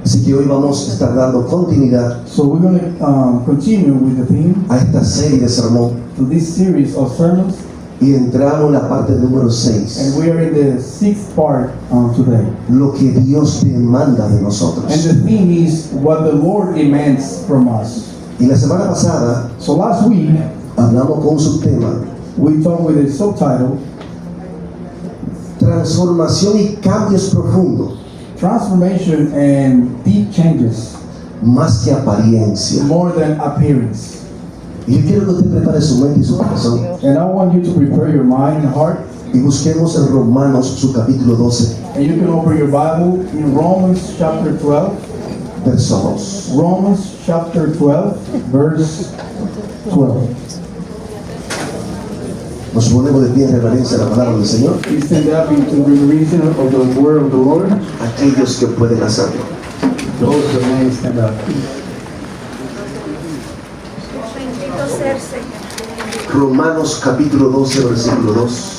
Así que hoy vamos a estar dando continuidad So we're going to continue with the theme a esta serie de sermón to this series of sermons, y entramos en la parte número and 6, we are in the sixth part today. lo que Dios demanda de And nosotros. the theme is what the Lord demands from us. Y la semana pasada So last week hablamos con un subtema, we talked with a subtitle, transformación y cambios profundos, Transformation and Deep Changes, más que apariencia. More Than Appearance. Y yo quiero que usted prepare su mente y su corazón And I want you to prepare your mind and heart, y busquemos en Romanos su capítulo 12, and you can open your Bible in Romans chapter 12. verso 2. Romans chapter 12, verse 12. Nos ponemos de pie en reverencia a la palabra del Señor, We stand up into the reason of the word of the Lord. aquellos que pueden hacerlo. Those that may stand up. Bendito ser Señor. Romanos capítulo 12, versículo 2.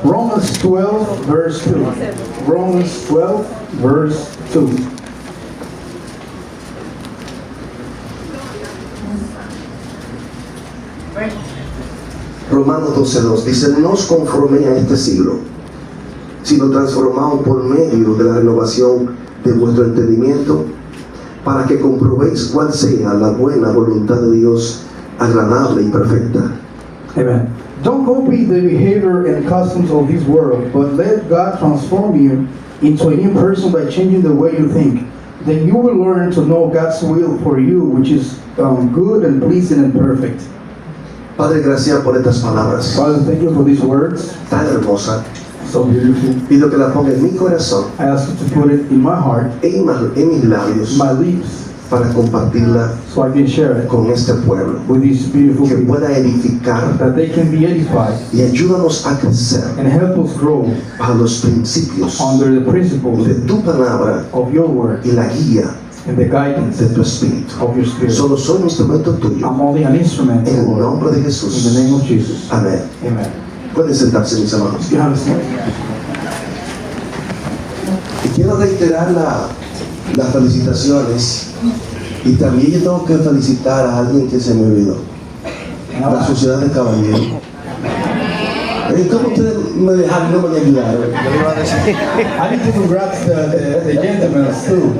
Romans 12, verse 2. Romans 12, verse 2. Romanos 12:2 dice: no os conforméis a este siglo, sino transformaos por medio de la renovación de vuestro entendimiento, para que comprobéis cuál sea la buena voluntad de Dios, agradable y perfecta. Amen. Don't copy the behavior and customs of this world, but let God transform you into a new person by changing the way you think. Then you will learn to know God's will for you, which is good and pleasing and perfect. Padre, gracias por estas palabras Father, thank you for these words, tan hermosas. so beautiful. Pido que las ponga en mi corazón I ask you to put it in my heart, en mis labios, my lips, para compartirla so I can share it con este pueblo, with these beautiful que people, pueda edificar that they can be edified y ayúdanos a crecer and help us grow bajo los principios under the principles de tu palabra of your word y la guía and the guidance de tu espíritu. of your spirit. Solo soy un instrumento tuyo. I'm only an instrument, En el Lord, nombre de in the Jesús. name of Jesus. Amén. Amen. Pueden sentarse, mis hermanos. You have a seat. Y quiero reiterar las felicitaciones. Y también yo tengo que felicitar a alguien que se me olvidó. And La Sociedad de Caballeros. ¿Cómo ustedes me dejaron y no me ayudaron? I need to congrats the gentlemen too.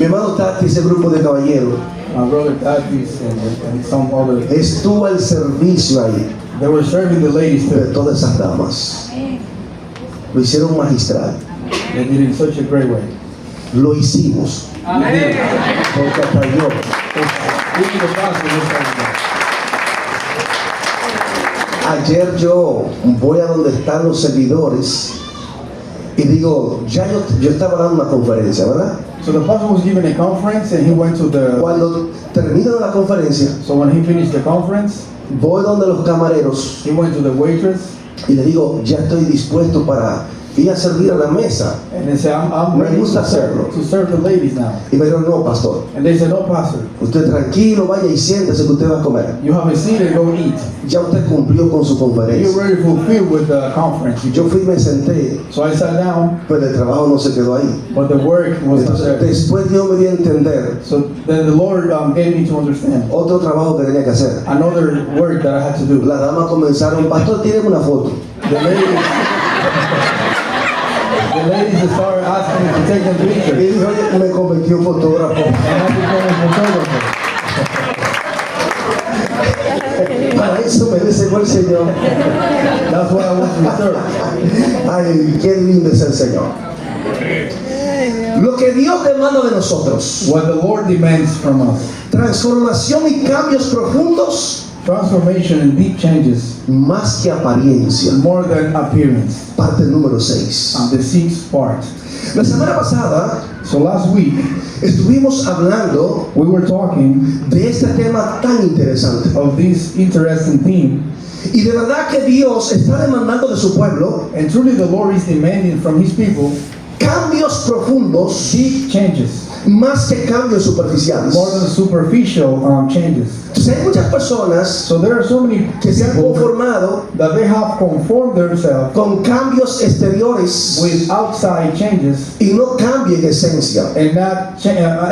Mi hermano Tati, ese grupo de caballeros, My brother Tatis and some other. estuvo al servicio ahí They were serving the ladies de too. todas esas damas. Lo hicieron magistral. They did it in such a great way. Lo hicimos. Porque hasta yo. Even the pastor was saying that. Ayer yo voy a donde están los servidores y digo, ya yo estaba dando una conferencia, ¿verdad? So the pastor was giving a conference and he went to the. Cuando termino la conferencia, So when he finished the conference, voy donde los camareros he went to the waitress y le digo, ya estoy dispuesto para ir a servir a la mesa. and they said, I'm Me ready gusta hacerlo. to serve the ladies now. Y me dijeron, no, pastor, And they said, no, pastor, usted tranquilo, vaya y siéntese que usted va a comer. you have a seat and go eat. Ya usted cumplió con su You're conferencia. already fulfilled with the conference. Yo fui y me senté, So I sat down, pero el trabajo no se quedó ahí. but the work was not Entonces, there. después Dios me dio a entender So then the Lord gave me to understand otro trabajo que tenía que hacer. another work that I had to do. Las damas comenzaron, pastor, tíreme una foto. The ladies started asking me to take them Y pictures, dijo, oye, me convertí en fotógrafo. and I became a photographer. Para eso me deseó el Señor. That's what I was reserved. Ay, qué lindo es el Señor. Lo que Dios demanda de nosotros, What the Lord demands from us. transformación y cambios profundos, Transformation and deep changes, más que apariencia. more than appearance. Parte número 6. And the sixth part. La semana pasada So last week, estuvimos hablando we were talking de este tema tan interesante. of this interesting theme, Y de verdad que Dios está demandando de su pueblo and truly the Lord is demanding from His people cambios profundos deep changes, más que cambios superficiales. more than superficial changes. Entonces hay muchas personas So there are so many que se han people conformado that they have conformed themselves con cambios exteriores with outside changes y no cambio en esencia. and not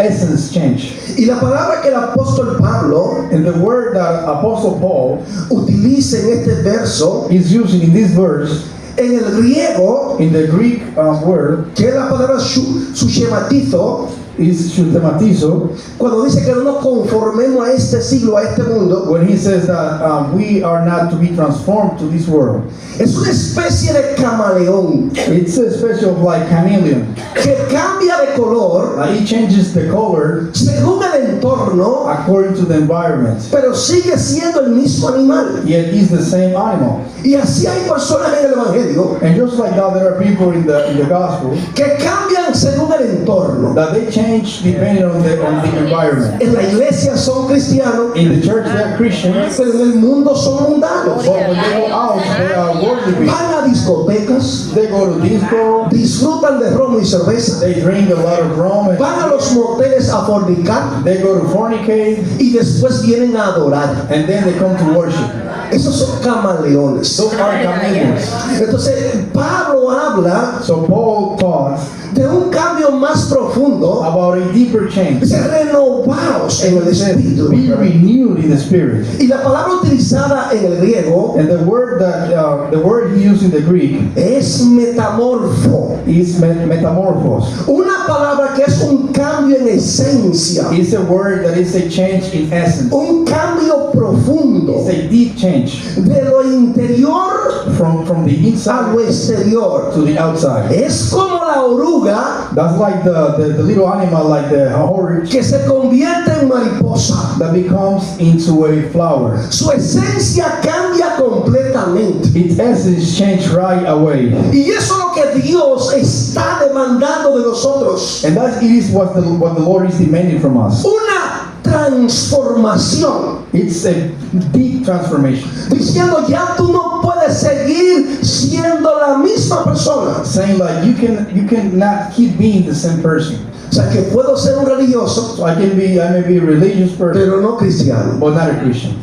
essence change. Y la palabra que el apóstol Pablo And the word that Apostle Paul utiliza en este verso, is using in this verse, en el griego, in the Greek word, que es la palabra sushematizo, is shutematizo, cuando dice que no nos conformemos a este siglo, a este mundo, when he says that we are not to be transformed to this world. es una especie de camaleón It's a special like chameleon. que cambia de color It changes the color según el entorno, according to the environment. pero sigue siendo el mismo animal. Yet is the same animal. Y así hay personas en el Evangelio And just like that, there are people in the gospel que cambian según el entorno. that they change depending on the environment. En la iglesia son cristianos, In the church, they are Christians, pero en el mundo son mundanos. but when they go out, they are worldly people. Van a discotecas, They go to disco, disfrutan de romo y cerveza, they drink a lot of rum, and van a los moteles a fornicar they go to fornicate, y después vienen a adorar. and then they come to worship. Esos son camaleones. Those are chameleons. Entonces, Pablo habla So Paul talks de un cambio más profundo. about a deeper change. Dice, renovaos en el He says, espíritu. be renewed in the spirit. Y la palabra utilizada en el griego And the word that the word he used in the Greek es metamorfo. is metamorphos. Una palabra que es un cambio en esencia. It's a word that is a change in essence. Un cambio profundo It's a deep change de lo interior from the a inside lo exterior. to the outside. Es como la oruga That's like the little animal, like the orange, que se convierte en mariposa. that becomes into a flower. Su esencia cambia completamente. Its essence change right away. Y eso es lo que Dios está demandando de nosotros. And that is what the Lord is demanding from us. Una transformación. It's a deep transformation. Diciendo, ya tú no puedes seguir siendo la misma persona. Saying like you cannot keep being the same person. O sea, que puedo ser un religioso, So I may be a religious person, pero no cristiano. but not a Christian.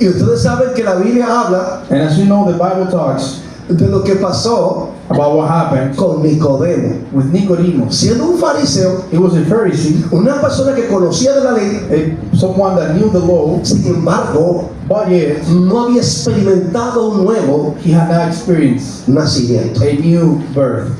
Y ustedes saben que la Biblia habla And as you know, the Bible talks de lo que pasó about what happened con Nicodemo. with Nicodemus. Siendo un fariseo, He was a Pharisee, una persona que conocía de la ley, someone that knew the law, sin embargo, but yet no había experimentado un nuevo he had not experienced nacimiento. a new birth.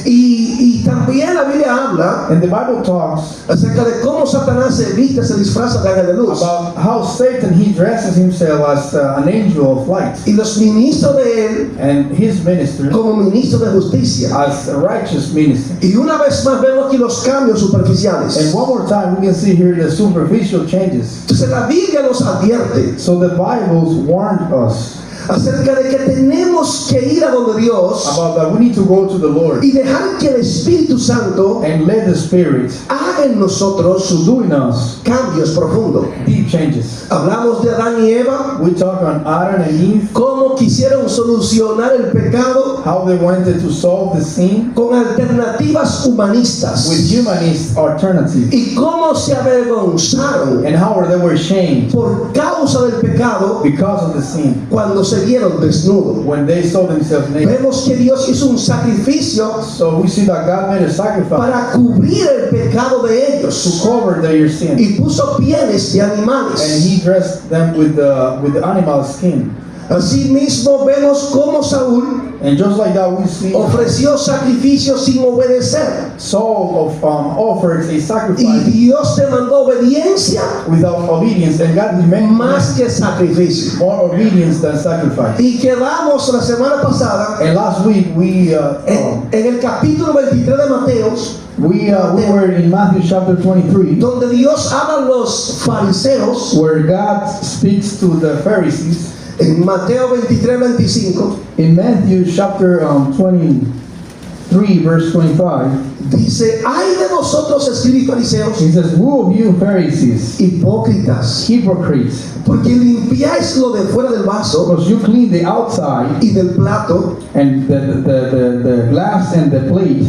Y también la Biblia habla And the Bible talks acerca de cómo Satanás se viste, se disfraza de ángel de luz. about how Satan, he dresses himself as an angel of light, Y los ministros de él and his ministry como ministros de justicia. as a righteous minister. Y una vez más vemos aquí los cambios And superficiales. one more time, we can see here the superficial changes. Entonces la Biblia nos advierte So the Bibles warned us acerca de que tenemos que ir a donde Dios about that we need to go to the Lord y dejar que el Espíritu Santo and let the Spirit haga en nosotros to do in us cambios profundos. deep changes. Hablamos de Adán y Eva, We talk on Adam and Eve, cómo quisieron solucionar el pecado how they wanted to solve the sin con alternativas humanistas with humanist alternative, y cómo se avergonzaron and how they were shamed por causa del pecado because of the sin cuando se vieron desnudos. when they saw themselves naked. Vemos que Dios hizo un sacrificio So we see that God made a sacrifice para cubrir el pecado de to ellos cover their sin, y puso pieles de and animales. He dressed them with the animal skin. Asimismo vemos cómo Saúl And just like that, we see ofreció sacrificios sin obedecer Saul offered a y sacrifice Dios demandó obediencia without obedience, and God demanded más que sacrificio. more obedience than sacrifice. Y quedamos la semana pasada And last week we en el capítulo 23 de Mateos, we were in Matthew chapter 23, donde Dios habla a los fariseos. where God speaks to the Pharisees. En Mateo 23:25 In Matthew chapter 23, verse 25, dice: ay de vosotros, escribas y fariseos, he says, "Woe of you, Pharisees, hipócritas, hypocrites, porque limpiáis lo de fuera del vaso because you clean the outside y del plato, and the glass and the plate,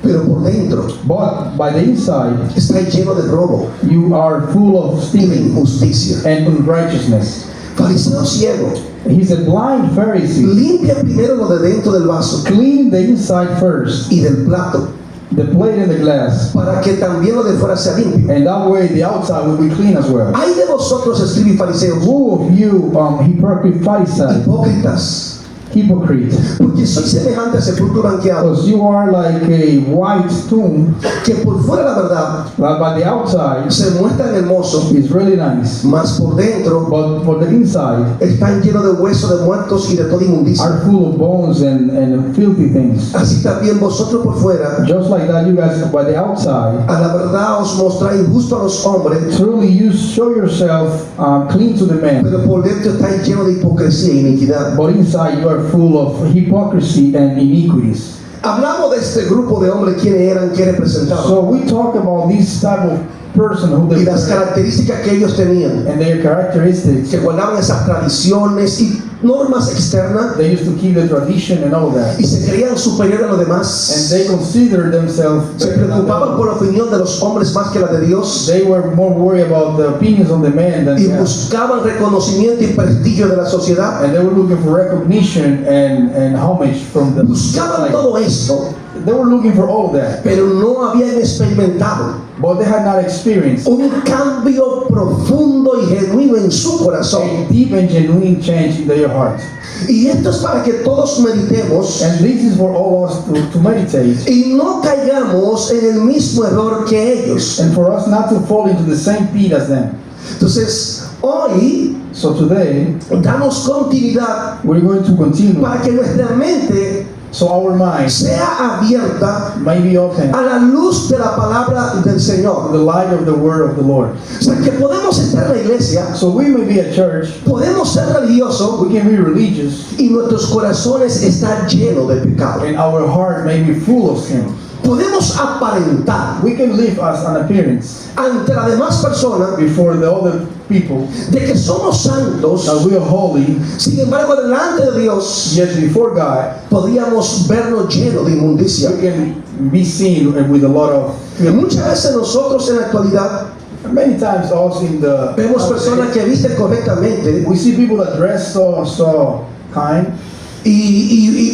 pero por dentro But by the inside, está lleno de robo you are full of y de stealing injusticia. and unrighteousness. Fariseo ciego, He's a blind Pharisee. limpia primero lo de dentro del vaso Clean the inside first, y del plato, the plate and the glass, para que también lo de fuera sea limpio. and that way the outside will be clean as well. Hay de vosotros, escribe fariseos, Who of you, hypocrite Pharisee, hipócritas, hypocrite, porque sois semejante a sepulcro blanqueado, because you are like a white tomb, que por fuera la verdad but by the outside se muestra hermoso, is really nice, mas por dentro but for the inside están llenos de huesos de muertos y de toda inmundicia. are full of bones and filthy things. Así también vosotros por fuera, Just like that, you guys by the outside, a la verdad os mostráis justo a los hombres, truly you show yourself clean to the man, pero por dentro estáis llenos de hipocresía e iniquidad. but inside you are full of hypocrisy and iniquities. Hablamos de este grupo de hombres, quiénes eran, qué representaban, So we talk about this type of person who y they las were características que ellos tenían, and their characteristics. que guardaban esas tradiciones y normas externas They used to keep the tradition and all that, y se creían superiores a los and demás. they considered themselves Se better than preocupaban them. por la opinión de los hombres más que la de Dios They were more worried about the opinions of the man than y God. buscaban reconocimiento y prestigio de la sociedad. And they were looking for recognition and homage from the Buscaban like, todo esto, they were looking for all that, pero no habían experimentado but they had not experienced un cambio profundo y genuino en su corazón. a deep and genuine change in their heart. Y esto es para que todos meditemos And this is for all us to meditate, y no caigamos en el mismo error que ellos. and for us not to fall into the same pit as them. Entonces, hoy So today, damos continuidad we're going to continue, para que nuestra mente so our mind sea abierta may be open a la luz de la palabra del to Señor. the light of the word of the Lord. O sea, que podemos estar en la iglesia, So we may be at church, podemos ser religiosos we can be religious, y nuestros corazones están llenos de pecado. and our heart may be full of sin. Podemos aparentar We can live as an appearance ante las demás personas before the other people de que somos santos, that we are holy, sin embargo delante de Dios yet before God podríamos vernos llenos de inmundicia. we can be seen with a lot of Y muchas veces nosotros en la actualidad many times also in the vemos personas que visten correctamente, we see people that dress so kind,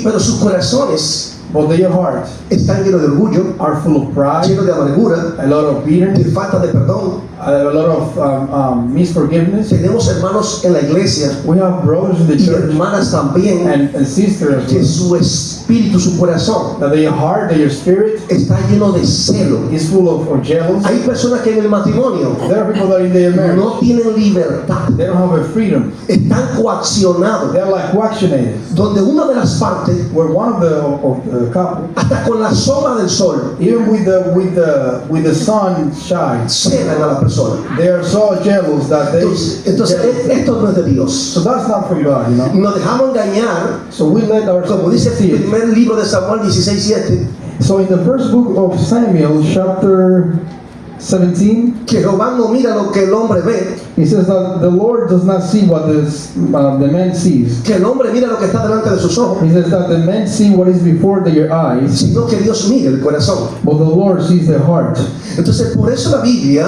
pero sus corazones but their heart están llenos de orgullo, are full of pride, llenos de amargura, a lot of de bitterness, falta de perdón. a lot of misforgiveness. Tenemos hermanos en la iglesia We have brothers in the y church hermanas también and sisters que su espíritu, su corazón that their heart, their spirit está lleno de celo. is full of jealous. Hay personas que en el matrimonio There are people that in their marriage no tienen libertad, they don't have a freedom. están coaccionados, They're like coactionated, donde una de las partes, where one of the couple, hasta con la sombra del sol, even with the sun shine, celan a la persona. they are so jealous that they. Entonces, esto no es de Dios. So that's not from God, you know. Nos dejamos engañar, So we let como ourselves dice el see it. primer libro de Samuel 16:7, So in the first book of Samuel, chapter 17, que Jehová no mira lo que el hombre ve, he says that the Lord does not see what the man sees. que el hombre mira lo que está delante de sus ojos, He says that the men see what is before their eyes, sino que Dios mira el corazón. but the Lord sees the heart. Entonces, por eso la Biblia,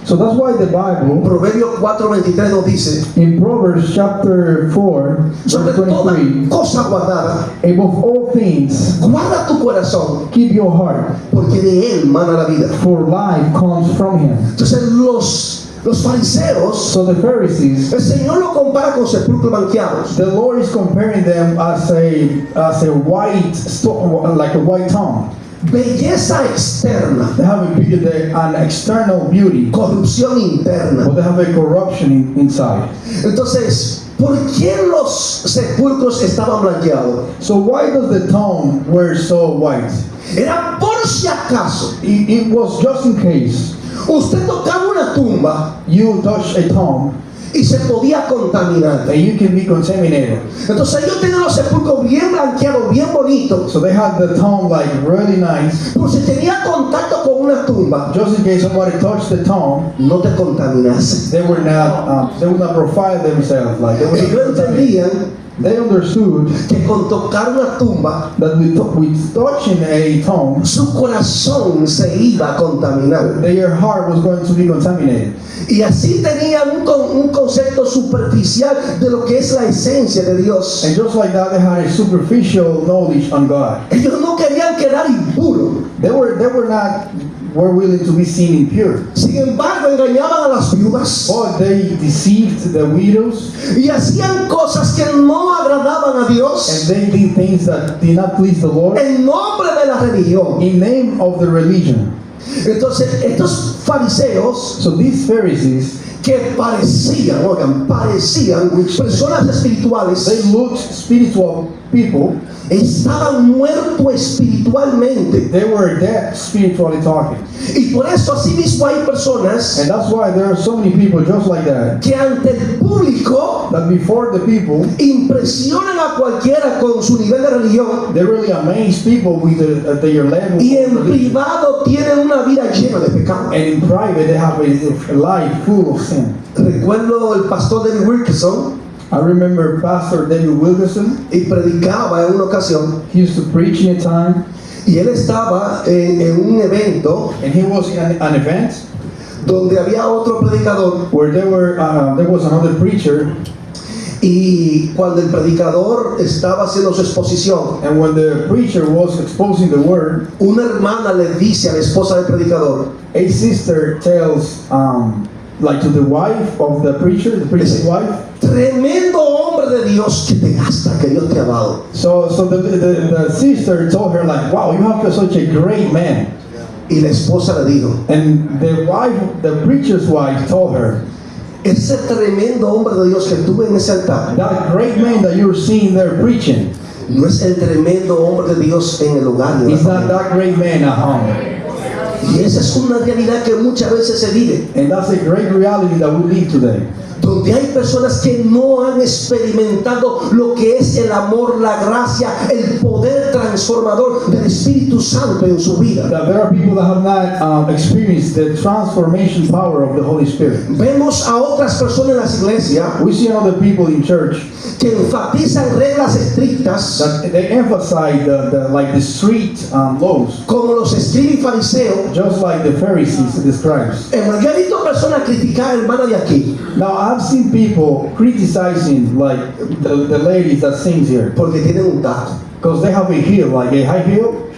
So that's why the Bible, Proverbios 4:23 nos dice, in Proverbs chapter 4, sobre verse toda 23, cosa guardada, above all things, guarda tu corazón, keep your heart, porque de él mana la vida. for life comes from him. Entonces, los fariseos, So the Pharisees, el Señor lo compara con sepulcros blanqueados. the Lord is comparing them as a white stone, like a white tomb. Belleza externa, They have an external beauty, corrupción interna. but they have a corruption inside. Entonces, ¿por qué los sepulcros estaban blanqueados? So why does the tomb wear so white? Era por si acaso It was just in case usted tocaba una tumba you touch a tomb y se podía contaminar. and you can be contaminated. Entonces ellos tenían los sepulcros bien blanqueados, bien bonitos. So they had the tomb like really nice, Por si tenía contacto con una tumba, just in case somebody touched the tomb, no te contaminases. they would not profile themselves like they would Ellos entendían They understood que con tocar una tumba that with touching a tomb, su corazón se iba a contaminar. their heart was going to be contaminated. Y así tenían un concepto superficial de lo que es la esencia de Dios. And just like that, they had a superficial knowledge on God. Ellos no querían quedar impuros. They were willing to be seen impure. Sin embargo, engañaban a las viudas But they deceived the widows, y hacían cosas que no agradaban a and Dios they did things that did not please the Lord en nombre de la religión. in name of the religion. Entonces, estos fariseos So these Pharisees, que parecían personas they espirituales, looked spiritual people. estaban muertos espiritualmente. They were dead spiritually talking. Y por eso asimismo hay personas And that's why there are so many people just like that, que ante el público that before the people, impresionan a cualquiera con su nivel de religión they really amaze people with their level. y en of religion. privado tienen una vida llena de pecado. And in private, they have a life full of sin. Recuerdo el pastor David Wilkerson I remember Pastor David Wilkerson. y predicaba en una ocasión He used to preach in a time, y él estaba en un evento and he was in an event donde había otro predicador where there was another preacher, y cuando el predicador estaba haciendo su exposición, and when the preacher was exposing the word, una hermana le dice a la esposa del predicador: a sister tells, like to the wife of the preacher's wife. tremendo hombre de Dios que te gasta, que Dios te ha dado. So the sister told her, like, wow, you have such a great man. Y la esposa le dijo: And the preacher's wife told her, ese tremendo hombre de Dios que tuve en ese altar that great man that you're seeing there preaching, no es el tremendo hombre de Dios en el hogar. he's not that great man at home. Y esa es una realidad que muchas veces se vive, And that's a great reality that we live today. donde hay personas que no han experimentado lo que es el amor, la gracia, el poder transformador del Espíritu Santo en su vida. That there are people that have not experienced the transformation power of the Holy Spirit. Vemos a otras personas en las iglesias We see other people in church que enfatizan reglas estrictas, that they emphasize the street laws, como los escribas y fariseos. just like the Pharisees describes. Yo he visto personas criticar a hermana de aquí Now I've seen people criticizing like the ladies that sings here porque tienen un taco, because they have a heel, like a high heel,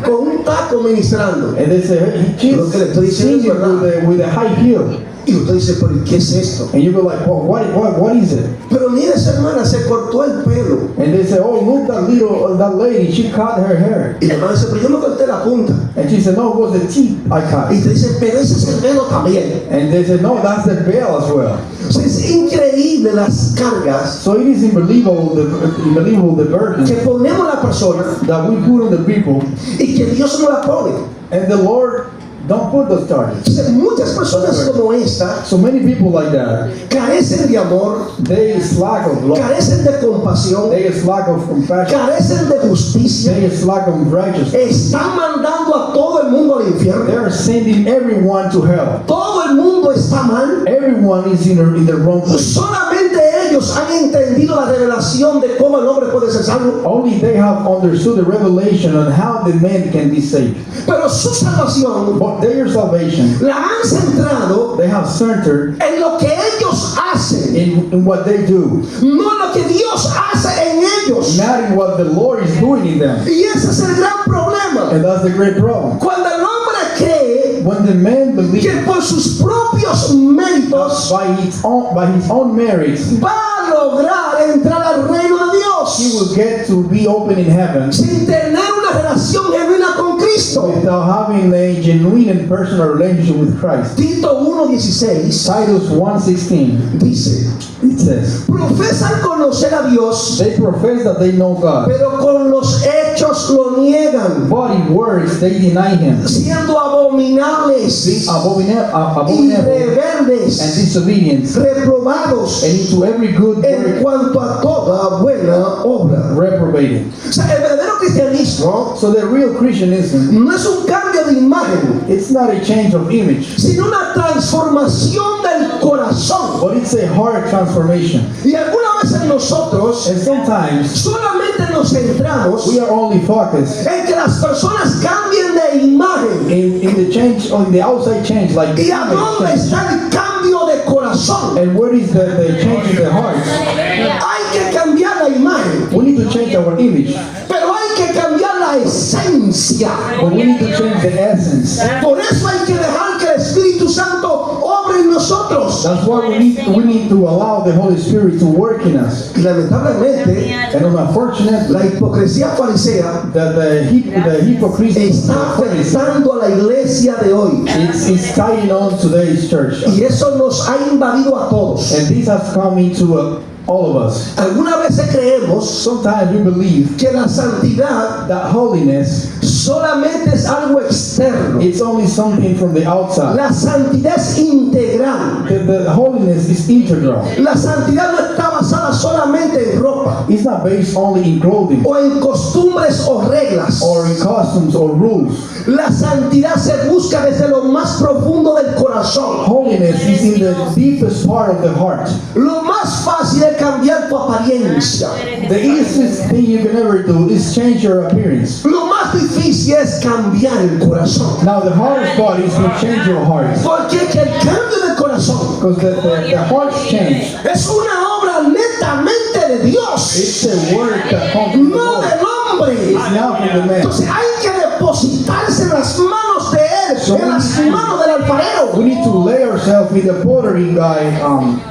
con un taco ministrando. and they say, hey, she's Lo que le estoy diciendo singing es verdad. with a high heel, Y usted dice: pero ¿qué es esto? and you go like, well, what is it? Pero mira, esa hermana se cortó el pelo. And they say, oh, look, that lady, she cut her hair. Y la hermana dice: pero yo me corté la punta. And she said, no, it was the tip I cut. Y te dice: pero ese es el pelo también. And they said, no, that's the veil as well. O sea, es increíble las cargas So it is unbelievable the burden que ponemos a la persona that we put on the people, y que Dios no la pone. and the Lord don't put those charges. O sea, muchas personas como esta So many people like that, carecen de amor, they lack of love, carecen de compasión, they lack of compassion, carecen de justicia. they lack of righteousness. Están mandando a todo el mundo al They infierno. are sending everyone to hell. Todo el mundo está mal. Everyone is in the wrong place. Solamente ellos han entendido la revelación de cómo el hombre puede ser salvo. Only they have understood the revelation on how the man can be saved. Pero su salvación But their salvation, la han centrado they have centered en lo que ellos hacen, in what they do, no en lo que Dios hace en ellos. not in what the Lord is doing in them. Y ese es el gran problema. And that's the great problem. Cuando el hombre cree When the man believes que por sus propios méritos by his own merits, va a lograr entrar al reino de he Dios will get to be open in heaven sin tener una relación genuina con Cristo. without having a genuine and personal relationship with Christ. Tito 1:16 Titus 1:16, dice: it says, profesan conocer a Dios, they profess that they know God, pero con los hechos lo niegan, but in words they deny Him, siendo abominables, being abominable and rebeldes, disobedient, reprobados and into every good en work cuanto a toda buena obra. reprobated. O sea, el verdadero cristianismo So the real Christianism, no es un cambio de imagen, it's not a change of image, sino una transformación del corazón. but it's a heart transformation. Y alguna veces nosotros And sometimes solamente nos centramos we are only focused en que las personas cambien de imagen. in the change, on the outside change, like the ¿Y a dónde image change. está el cambio de corazón? And where is the change in the heart? Hay que cambiar la imagen, We need to change our image, pero hay que cambiar la esencia. but we need to change the essence. Por eso hay que dejar que el Espíritu Santo obre en nosotros. That's why we need to allow the Holy Spirit to work in us. Y lamentablemente, And unfortunately, la hipocresía farisea that the hypocrisy está afectando a la iglesia de hoy. it's tying on today's church. Y eso nos ha invadido a todos. And this has come into all of us. Algunas veces creemos Sometimes we believe que la santidad that holiness, solamente es algo externo. it's only something from the outside. La santidad es integral. The holiness is integral. La santidad no está basada solamente en ropa It's not based only in clothing o en costumbres o reglas. or in costumes or rules. La santidad se busca desde lo más profundo del corazón. Holiness is in the deepest part of the heart. Lo más fácil es cambiar tu apariencia. The easiest thing you can ever do is change your appearance. Lo más difícil es cambiar el corazón. Now the hardest part is to change your heart, Porque que el cambio del corazón because the heart's change. es una obra netamente de Dios, It's a work that comes from the no Lord. del hombre. It's not from the man. Entonces hay que depositarse en las manos de Él, en las manos del alfarero, We need to lay ourselves with the pottery guy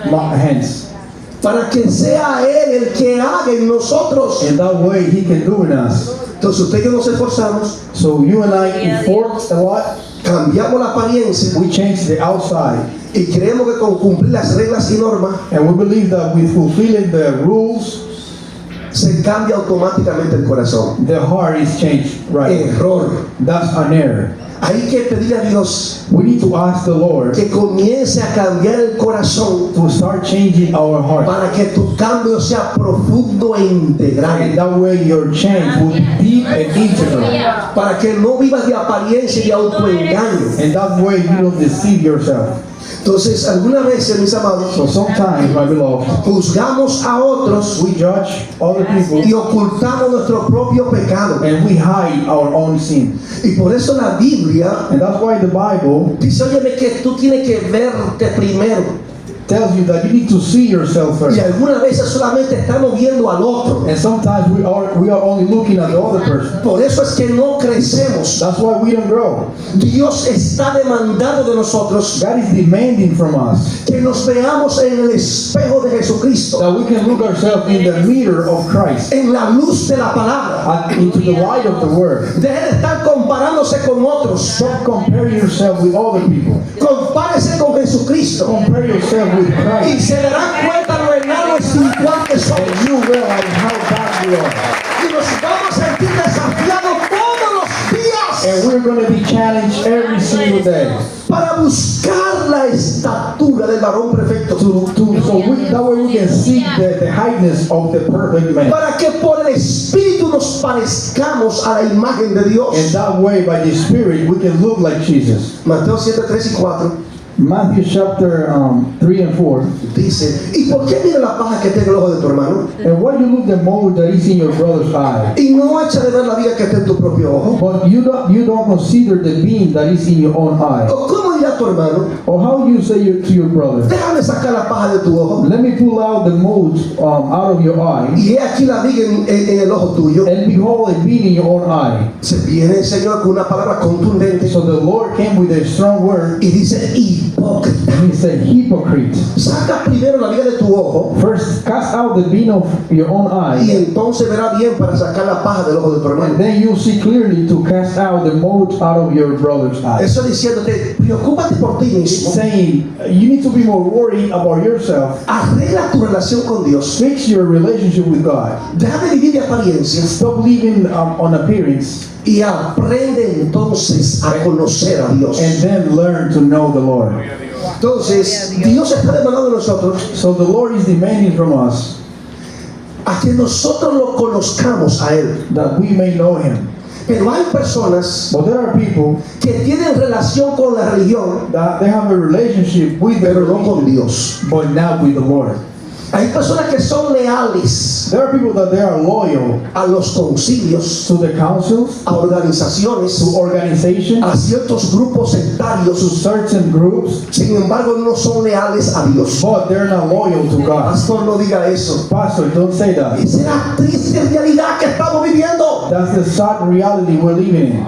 hands, para que sea Él el que haga en nosotros. and that way He can do in us. Entonces usted y yo nos esforzamos, So you and I enforce a lot. cambiamos la apariencia We change the outside, y creemos que con cumplir las reglas y normas and we believe that with fulfilling the rules, se cambia automáticamente el corazón. the heart is changed. Right? Error. That's an error. Hay que pedir a Dios We need to ask the Lord que comience a cambiar el corazón to start changing our heart. para que tu cambio sea profundo e And integral. that way your change will be deep and integral. Para que no vivas de apariencia y de autoengaño. And that way you don't deceive yourself. Entonces, algunas veces, mis amados, So sometimes, my beloved, juzgamos a otros we judge other people y ocultamos nuestro propio pecado. and we hide our own sin. Y por eso la Biblia And that's why the Bible dice, óyeme, que tú tienes que verte primero. tells you that you need to see yourself Y first. algunas veces solamente estamos viendo al otro. And sometimes we are only looking at the other person. Por eso es que no crecemos. That's why we don't grow. Dios está demandando de nosotros God is demanding from us que nos veamos en el espejo de Jesucristo, that we can look ourselves in the mirror of Christ, en la luz de la palabra. into the light of the Word. Deje de estar comparándose con otros. Stop comparing yourself with other people. Compárese con Jesucristo Compare yourself with y Christ, se darán cuenta lo enano espiritual que somos. and you realize how bad you are. Y nos vamos a sentir desafiados todos los días And we're going to be challenged every single day para buscar la estatura del varón perfecto. that way we can seek the highness of the perfect man. Para que por el Espíritu nos parezcamos a la imagen de And Dios. that way, by the Spirit, we can look like Jesus. Mateo 7, 3 y 4 Matthew chapter 3 and 4. dice, ¿y por qué mira la paja que está en el ojo de tu hermano? And why you look the mote that is in your brother's eye, Y no echa de ver la viga que está en tu propio ojo. but you don't consider the beam that is in your own eye? ¿O cómo dirá tu hermano? Or how you say to your brother, Déjame sacar la paja de tu ojo. let me pull out the mote out of your eye, Y he aquí la viga en el ojo tuyo. and behold a beam in your own eye? Se viene el Señor con una palabra contundente So the Lord came with a strong word, y dice, hipócrita. and he said, hypocrite, Saca primero la viga de tu ojo first cast out the beam of your own y eye, entonces verá bien para sacar la paja del ojo de tu and hermano. then you'll see clearly to cast out the mote out of your brother's eye. Eso diciéndote, preocúpate por ti It's mismo. saying you need to be more worried about yourself. Arregla tu relación con Dios. Fix your relationship with God. Deja de vivir de apariencias Stop living on appearance, y aprende entonces a conocer a Dios. and then learn to know the Lord. Entonces, Dios está demandando de nosotros So the Lord is demanding from us a que nosotros lo conozcamos a Él. that we may know Him. Pero hay personas But there are people que tienen relación con la religión, that they have a relationship with the pero no con religion, Dios. but not with the Lord. Hay personas que son leales There are people that they are loyal a los concilios, to the councils, a organizaciones, to organizations, a ciertos grupos to sectarios. certain groups, Sin embargo, no son leales a Dios. but they're not loyal to God. Pastor, no diga eso. Pastor, don't say that. Esa es la triste realidad que estamos viviendo. That's the sad reality we're living in.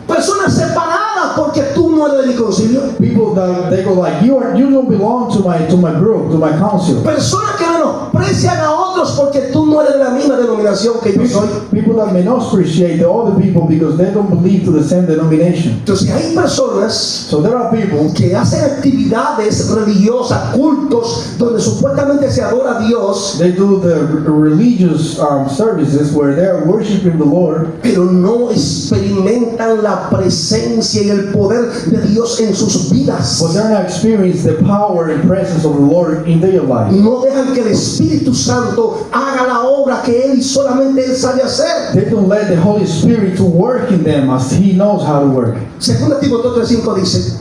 Personas separadas porque tú no eres de mi concilio. People that they go like, you don't belong to my group, to my council. Personas que menosprecian a otros porque tú no eres de la misma denominación que yo soy. People that menospreciate the other people because they don't believe to the same denomination. Entonces hay personas So there are people que hacen actividades religiosas, cultos, donde supuestamente se adora a Dios, they do the religious services where they are worshiping the Lord, pero no experimentan la presencia y el poder de Dios en sus vidas. but they're not experiencing the power and presence of the Lord in their life. No dejan que el Espíritu Santo haga la obra que Él y solamente Él sabe hacer. They don't let the Holy Spirit to work in them as He knows how to work. Segunda Timoteo 3:5 dice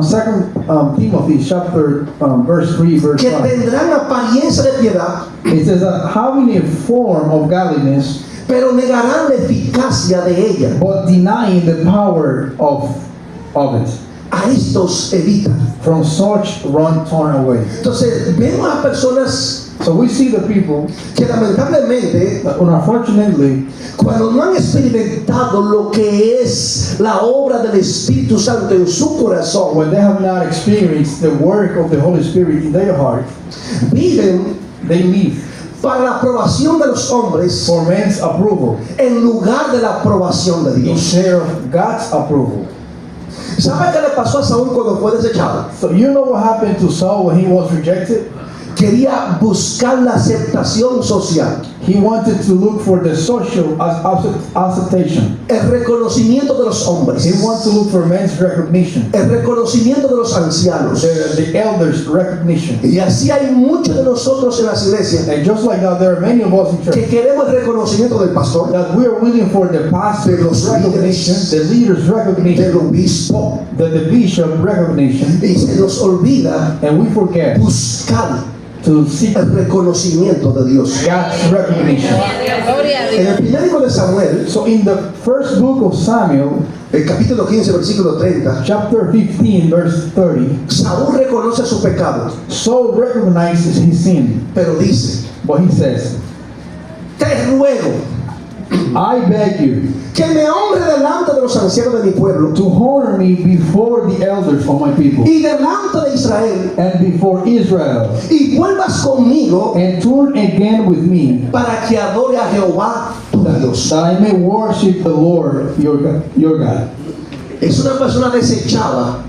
Second Timothy chapter verse 3 verse que 5. tendrán apariencia de piedad, It says that having a form of godliness, pero negarán la eficacia de ella. but denying the power of it. A estos evita. From such run torn away. Entonces vemos a personas So we see the people que lamentablemente, that unfortunately, cuando no han experimentado lo que es la obra del Espíritu Santo en su corazón, when they have not experienced the work of the Holy Spirit in their heart, viven they live para la aprobación de los hombres for men's approval en lugar de la aprobación de Dios. instead of God's approval. ¿Sabe qué le pasó a Saúl cuando fue desechado? So you know what happened to Saul when he was rejected? Quería buscar la aceptación social, He wanted to look for the social acceptation. el reconocimiento de los hombres, He wanted to look for men's recognition, el reconocimiento de los ancianos. the elders' recognition. Y así hay muchos de nosotros en las iglesias And just like that, there are many of us in que church queremos el reconocimiento del pastor, that we are waiting for the pastor's De los recognition, líderes, the leader's recognition, del obispo, the bishop recognition, y se nos olvida and we forget buscar to seek el reconocimiento de Dios. God's recognition. En el primer libro de Samuel, So in the first book of Samuel, el capítulo 15, versículo 30, chapter 15, verse 30, Saúl reconoce su pecado, Saul recognizes his sin, pero dice, but he says, te ruego I beg you que me honre delante de los ancianos de mi pueblo to honor me before the elders of my people y delante de Israel, and before Israel, y vuelvas conmigo and turn again with me, para que adore a Jehová tu Dios. that I may worship the Lord your God. Es una persona desechada,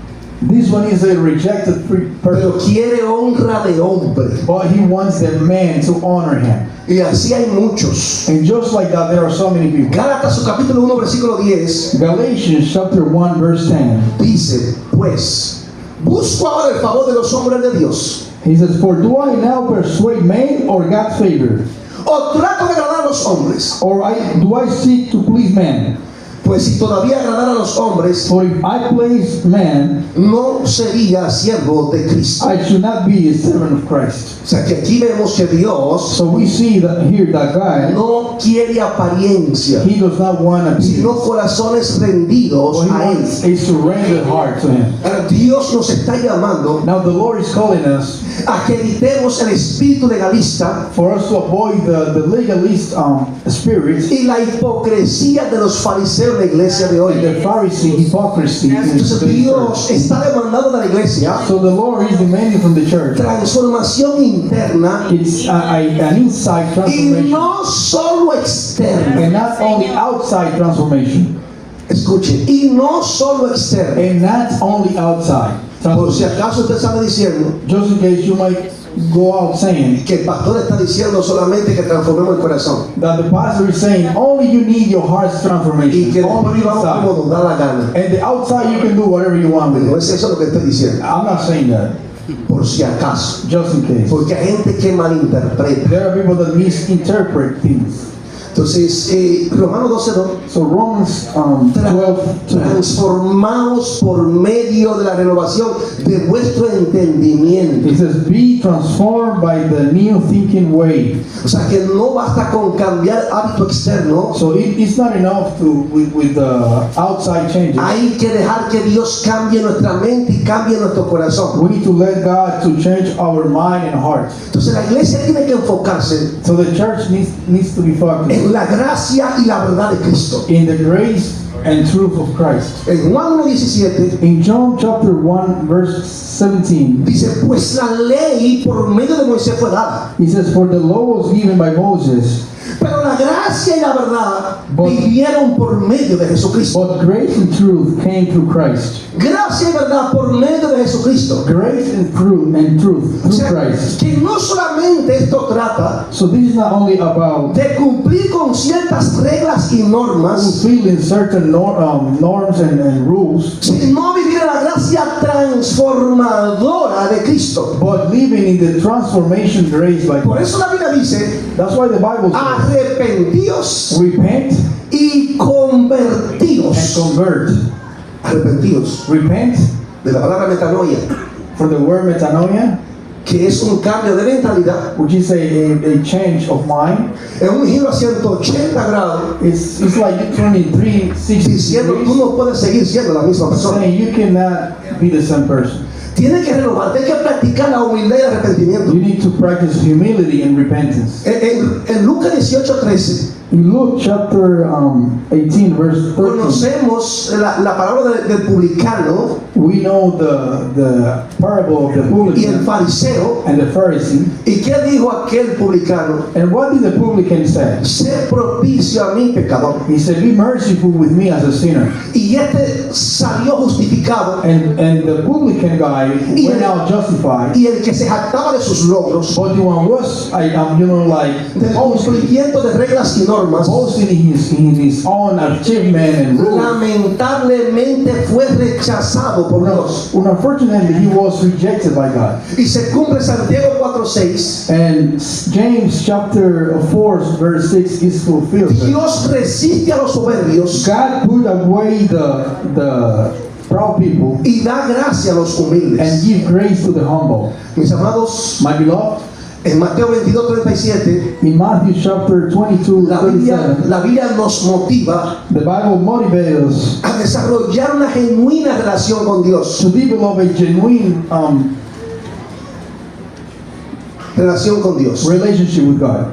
This one is a rejected person, pero quiere honra de hombre. but he wants the man to honor him. Y así hay muchos. And just like that, there are so many people. Gálatas, su capítulo 1, versículo 10, Galatians chapter 1 verse 10. dice, pues, busco ahora el favor de los hombres de Dios, He says, for do I now persuade men or God's favor? o trato de agradar a los hombres. Or do I seek to please men? Pues si todavía agradara a los hombres, For if I please men, no sería siervo de Cristo. I should not be a servant of Christ. O sea que aquí vemos que Dios So we see that here that guy, no quiere apariencia, he does not want to be, sino corazones rendidos but he a Él. wants a surrendered heart to him. Ahora, Dios nos está llamando Now the Lord is calling us a que evitemos el espíritu legalista for us to avoid the legalist spirits, y la hipocresía de los fariseos de la iglesia de hoy. the Pharisee hypocrisy. in Entonces today's Dios church. está demandando de la iglesia So the Lord is demanding from the church. transformación interna It's an inside y transformation, no solo externa. and not only outside transformation, Escuche, y no solo externa. and not only outside. Por si acaso usted estaba diciendo Just in case you might go out saying que el pastor está diciendo solamente que transformemos el corazón that the pastor is saying only you need your heart's y transformation, que only después vamos como inside, nos da la gana. and the outside you can do whatever you want with No it. es eso lo que estoy diciendo, I'm not saying that, por si acaso. just in case. Porque hay gente que malinterpreta. There are people that misinterpret things. Entonces, Romanos 12:2. So Romans 12:2. Transformados por medio de la renovación de vuestro entendimiento. It says, be transformed by the new thinking way. O sea que no basta con cambiar hábito externo. So it's not enough with the outside changes. Hay que dejar que Dios cambie nuestra mente y cambie nuestro corazón. We need to let God to change our mind and heart. Entonces la iglesia tiene que enfocarse So the church needs to be focused en la gracia y la verdad de Cristo. in the grace and truth of Christ. En Juan 1:17 In John chapter 1 verse 17, dice, pues la ley por medio de Moisés fue dada, he says, for the law was given by Moses, pero la gracia y la verdad But- vivieron por medio de Jesucristo. but grace and truth came through Christ. Gracia y verdad por medio de Jesucristo. Grace and truth O through sea, Christ. que no solamente esto trata So this is not only about de cumplir con ciertas reglas y normas, fulfilling certain norms and rules, sino vivir en la gracia transformadora de Cristo. but living in the transformation grace by Por Christ. eso la Biblia dice, That's why the Bible says, arrepentíos repent y and convertíos. convert. Arrepentíos, Repent, de la palabra metanoia, for the word metanoia, que es un cambio de mentalidad, which is a change of mind. es un giro a 180 grados, It's like you turning 360 diciendo tú degrees, no puedes seguir siendo la misma persona. saying you cannot be the same person. Tiene que renovar, tiene que practicar la humildad y el arrepentimiento. You need to practice humility and repentance. En Lucas 18:13 In Luke chapter 18 verse 13, conocemos la palabra del publicano we know the parable of the y el publican fariseo. and the Pharisee. ¿Y qué dijo aquel publicano? And what did the publican say? Sé propicio a mí, pecador. He said, be merciful with me as a sinner. Y este salió justificado, And the publican guy went out justified. y el que se jactaba de sus logros, But the one was, del cumplimiento de reglas y normas, boasting in his own achievement and rules. lamentablemente fue rechazado por Dios. Unfortunately, he was rejected by God. Y se cumple Santiago 4:6. And James chapter 4 verse 6 is fulfilled. Dios resiste a los soberbios God put away the proud people y da gracia a los and humildes. give grace to the humble. Mis amados, My beloved, en Mateo 22:37, in Matthew chapter 22, la 37, Biblia nos motiva the Bible motivates us a desarrollar una genuina relación con Dios. to develop a genuine Relación con Dios. relationship with God.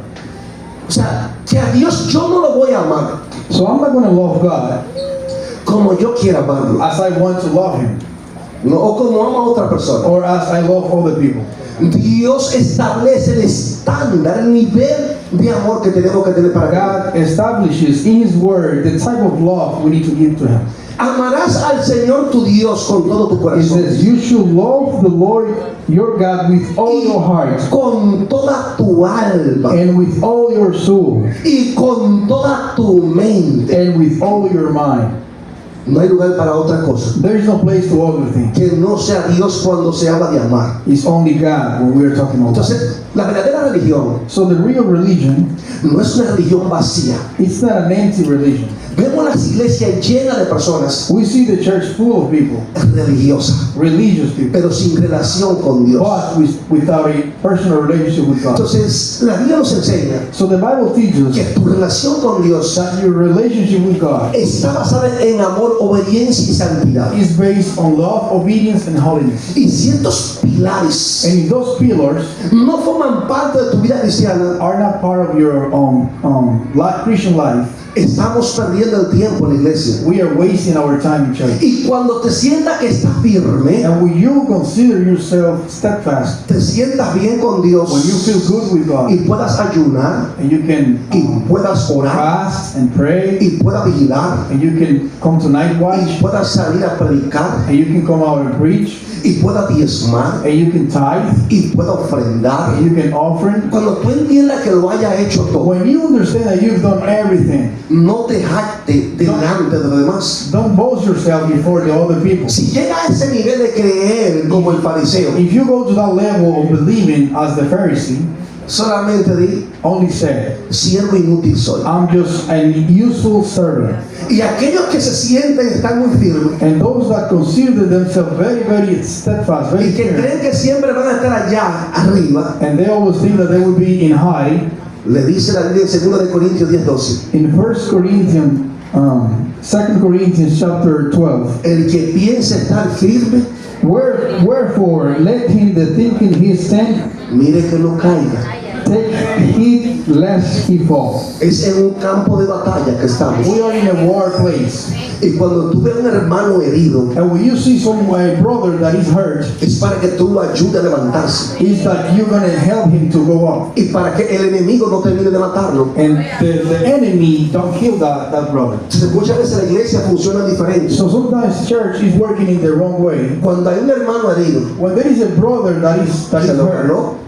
O sea, que a Dios yo no lo voy a amar So I'm not going to love God como yo quiera amarlo, as I want to love Him no, o como ama a otra persona. or as I love other people. Dios establece el estándar, el nivel de amor que tenemos que tener para God. God establishes in His Word the type of love we need to give to Him. Amarás al Señor tu Dios con todo tu It corazón, says, you should love the Lord your God with all your heart con toda tu alma and with all your soul y con toda tu mente. and with all your mind. No hay lugar para otra cosa There is no place to other things. que no sea Dios cuando se habla de amar. It's only God when we're talking about God. Entonces, la verdadera religión So the real religion, no es una religión vacía. it's not an empty religion. Vemos las iglesias llenas de personas We see the church full of people, religiosas, religious people, pero sin relación con Dios. but without a personal relationship with God. Entonces, la Biblia nos enseña So the Bible teaches que us tu relación con Dios that your relationship with God está basada en amor, obediencia y santidad. is based on love, obedience, and holiness. Y ciertos pilares And if those pillars no forman parte de tu vida cristiana, are not part of your Christian life, estamos perdiendo el tiempo en la iglesia. we are wasting our time in church. Y cuando te sientas que estás firme, And when you consider yourself steadfast, te sientas bien con Dios when you feel good with God, y puedas ayunar and you can y puedas orar fast and pray, y puedas vigilar and you can come to night y watch, puedas salir a predicar and you can come out and preach, y puedas diezmar and you can tithe, y puedas ofrendar. and you can offer. Cuando tú entiendas que lo haya hecho todo, When you understand that you've done everything, no te jacte delante de los demás. don't boast yourself before the other people. Si llega a ese nivel de creer como el fariseo, If you go to that level of believing as the Pharisee, Solamente di, only say, siervo inútil soy. I'm just an useful servant. Y aquellos que se sienten están muy firmes And those that consider themselves very, very steadfast, very y que firm, creen que siempre van a estar allá arriba, and they always think that they will be in high. le dice la Biblia en 2 de Corintios 10:12. In 2 Corinthians chapter 12, El que piensa estar firme, wherefore let him that thinketh he stand mire que no caiga. take heed lest he fall. Es en un campo de batalla que estamos. We are in a war place, Y cuando tú ves a un hermano herido, and when you see some brother that is hurt, es para que tú lo ayudes a levantarse. is that you're gonna help him to go up, Y para que el enemigo no termine de matarlo. and the enemy don't kill that brother. Entonces, muchas veces la iglesia funciona diferente. So sometimes church is working in the wrong way. Cuando hay un hermano herido, When there is a brother that is se lo hurt, ganó,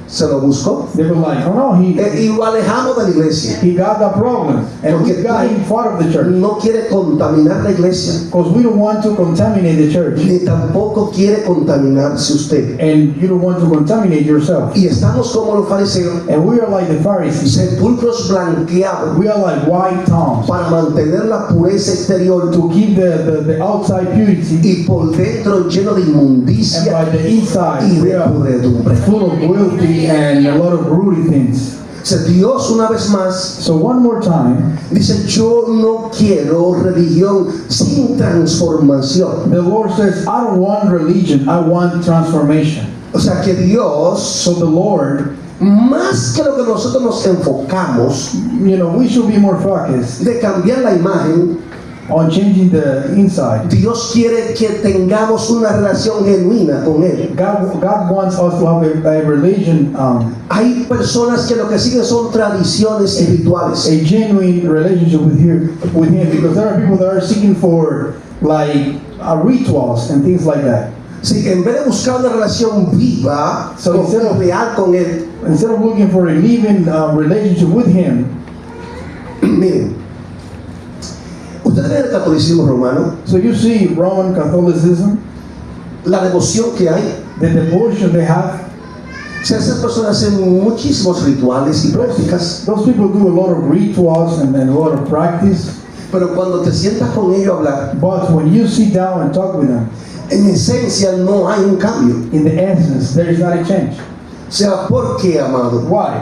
se lo buscó, they were like, oh no, y lo alejamos de la iglesia. he got that problem, and we got him far of the church. No quiere contaminar la iglesia, Because we don't want to contaminate the church, ni tampoco quiere contaminarse usted. and you don't want to contaminate yourself. Y estamos como los fariseos, And we are like the Pharisees. sepulcros blanqueados We are like white tombs para mantener la pureza exterior to keep the outside purity, y por dentro lleno de and inmundicia by the inside y we de are pudredumbre. full of filthy and a lot of rooty things. O sea, Dios una vez más So one more time, dice, yo no quiero religión sin transformación. the Lord says, I don't want religion, I want transformation. O sea que Dios, So the Lord, más que lo que nosotros nos enfocamos we should be more focused de cambiar la imagen, on changing the inside. Dios quiere que tengamos una relación genuina con Él. God wants us to have a religion, Hay personas que lo que siguen son tradiciones y rituales. a genuine relationship with Him, because there are people that are seeking for like rituals and things like that. Sí, en vez de buscar una relación viva, So instead of- real con Él, Instead of looking for a living relationship with Him, miren, ustedes ven el catolicismo romano, so you see Roman Catholicism, la devoción que hay. the devotion they have. Si esas personas hacen muchísimos rituales y prácticas, Those people do a lot of rituals and a lot of practice, pero cuando te sientas con ellos a hablar, but when you sit down and talk with them, en esencia no hay un cambio. in the essence, there is not a change. O sea, ¿por qué, amado? Why?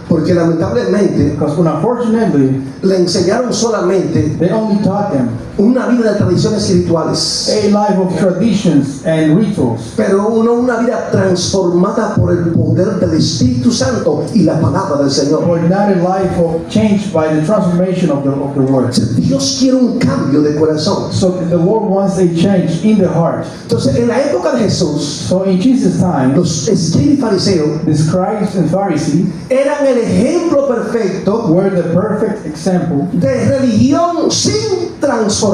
Porque lamentablemente Because unfortunately, le enseñaron solamente they only taught them una vida de tradiciones y rituales, a life of traditions and rituals, pero no una vida transformada por el poder del Espíritu Santo y la palabra del Señor. but not a life of changed by the transformation of the word. Dios quiere un cambio de corazón. So the Lord wants a change in the heart. Entonces, en la época de Jesús, So in Jesus' time, los escribas y fariseos the scribes and Pharisees eran el ejemplo perfecto were the perfect example de religión sin transformación.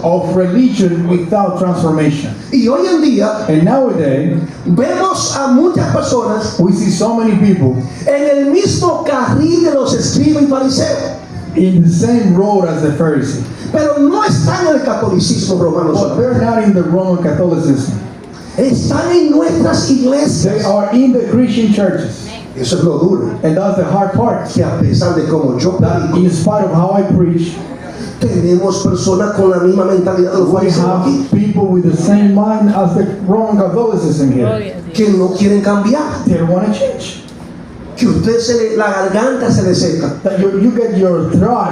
of religion without transformation. Y hoy en día And nowadays, vemos a muchas personas we see so many people en el mismo carril de los escribas y fariseos, in the same road as the Pharisees, pero no están en el catolicismo romano but solamente. they're not in the Roman Catholicism. Están en nuestras They iglesias. are in the Christian churches, Eso es lo duro. and that's the hard part. Que a pesar de cómo yo That predico, in spite of how I preach, tenemos personas con la misma mentalidad de los we fariseos aquí, have people with the same mind as the Roman Catholicism here. Gloria a Dios. que no quieren cambiar. They don't want to change. Que la garganta se le seca, That you get your throat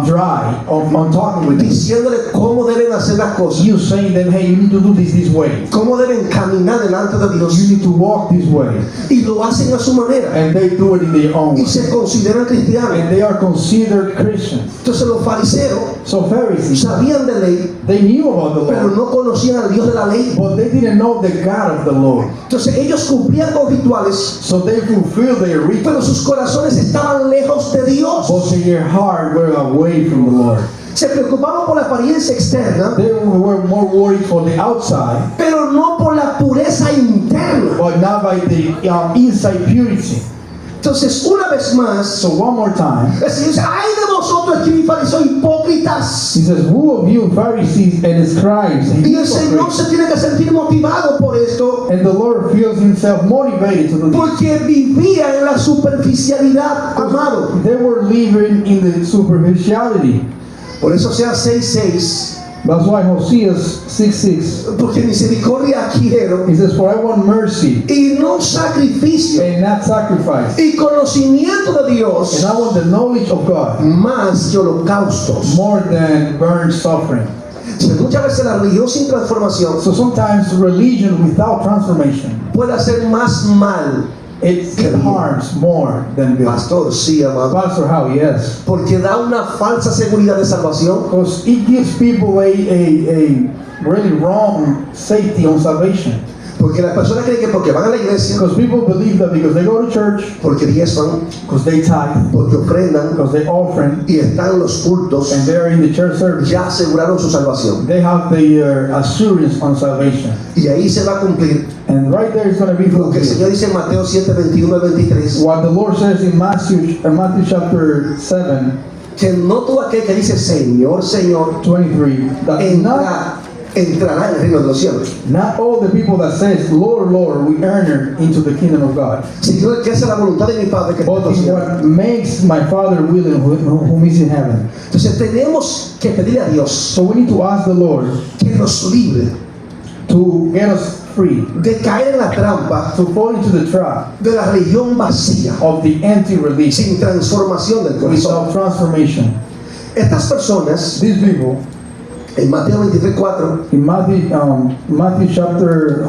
dry on talking with them. diciéndole cómo deben hacer las cosas, You saying them, hey, you need to do this way. cómo deben caminar delante de You Dios, need to walk this way. y lo hacen a su manera, And they do it in their own y way. se consideran cristianos. And they are considered Christians. Entonces los fariseos So Pharisees, sabían de ley, they knew about the pero law, no conocían al Dios de la ley. but they didn't know the God of the Lord. Entonces ellos cumplían con rituales, So they fulfilled their ritual, pero sus corazones estaban lejos de Dios. but their heart were away from the Lord. Se preocupaban por la apariencia externa, They were more worried for the outside, pero no por la pureza interna. but not by the inside purity. Entonces, una vez más, So one more time, el Señor dice, ay de vosotros, escribas y fariseos hipócritas. he says, "Who of you Pharisees and scribes?" Y el Señor se tiene que sentir motivado por esto, And the Lord feels himself motivated to do this. porque vivía en la superficialidad, amado. They were living in the superficiality. Por eso sea 6:6, That's why Hosea 6:6, porque misericordia quiero he says, for I want mercy y no sacrificio, and not sacrifice. y conocimiento de Dios And I want the knowledge of God más que holocaustos. more than burnt suffering. Si muchas veces la religión sin transformación So sometimes religion without transformation, puede hacer más mal. it harms more than good. Pastor, sí, amado. Pastor, how? Yes. Porque da una falsa seguridad de salvación. Because it gives people a really wrong safety on salvation. Porque las personas creen que porque van a la iglesia, Because people believe that because they go to church, porque diezman, because they tithe, porque ofrendan because they offering, y están en los cultos, and they're in the church service, ya aseguraron su salvación. they have the assurance on salvation. Y ahí se va a cumplir And right there is going to be lo que el fulfilled. Señor dice en Mateo 7, 21 al 23. What the Lord says in Matthew chapter 7, Que no todo aquel que dice Señor, Señor, 23, that entrará en el reino de los cielos, not all the people that says, Lord, Lord, we enter into the kingdom of God, sino el que hace la voluntad de mi Padre que está en but los in cielos. what makes my Father willing whom is in heaven. Entonces tenemos que pedirle a Dios So we need to ask the Lord que nos libre to get us free, de caer en la trampa to fall into the trap de la religión vacía, of the empty religion sin transformación del corazón. without transformation. Estas personas, These people, en Mateo 23:4, in Matthew chapter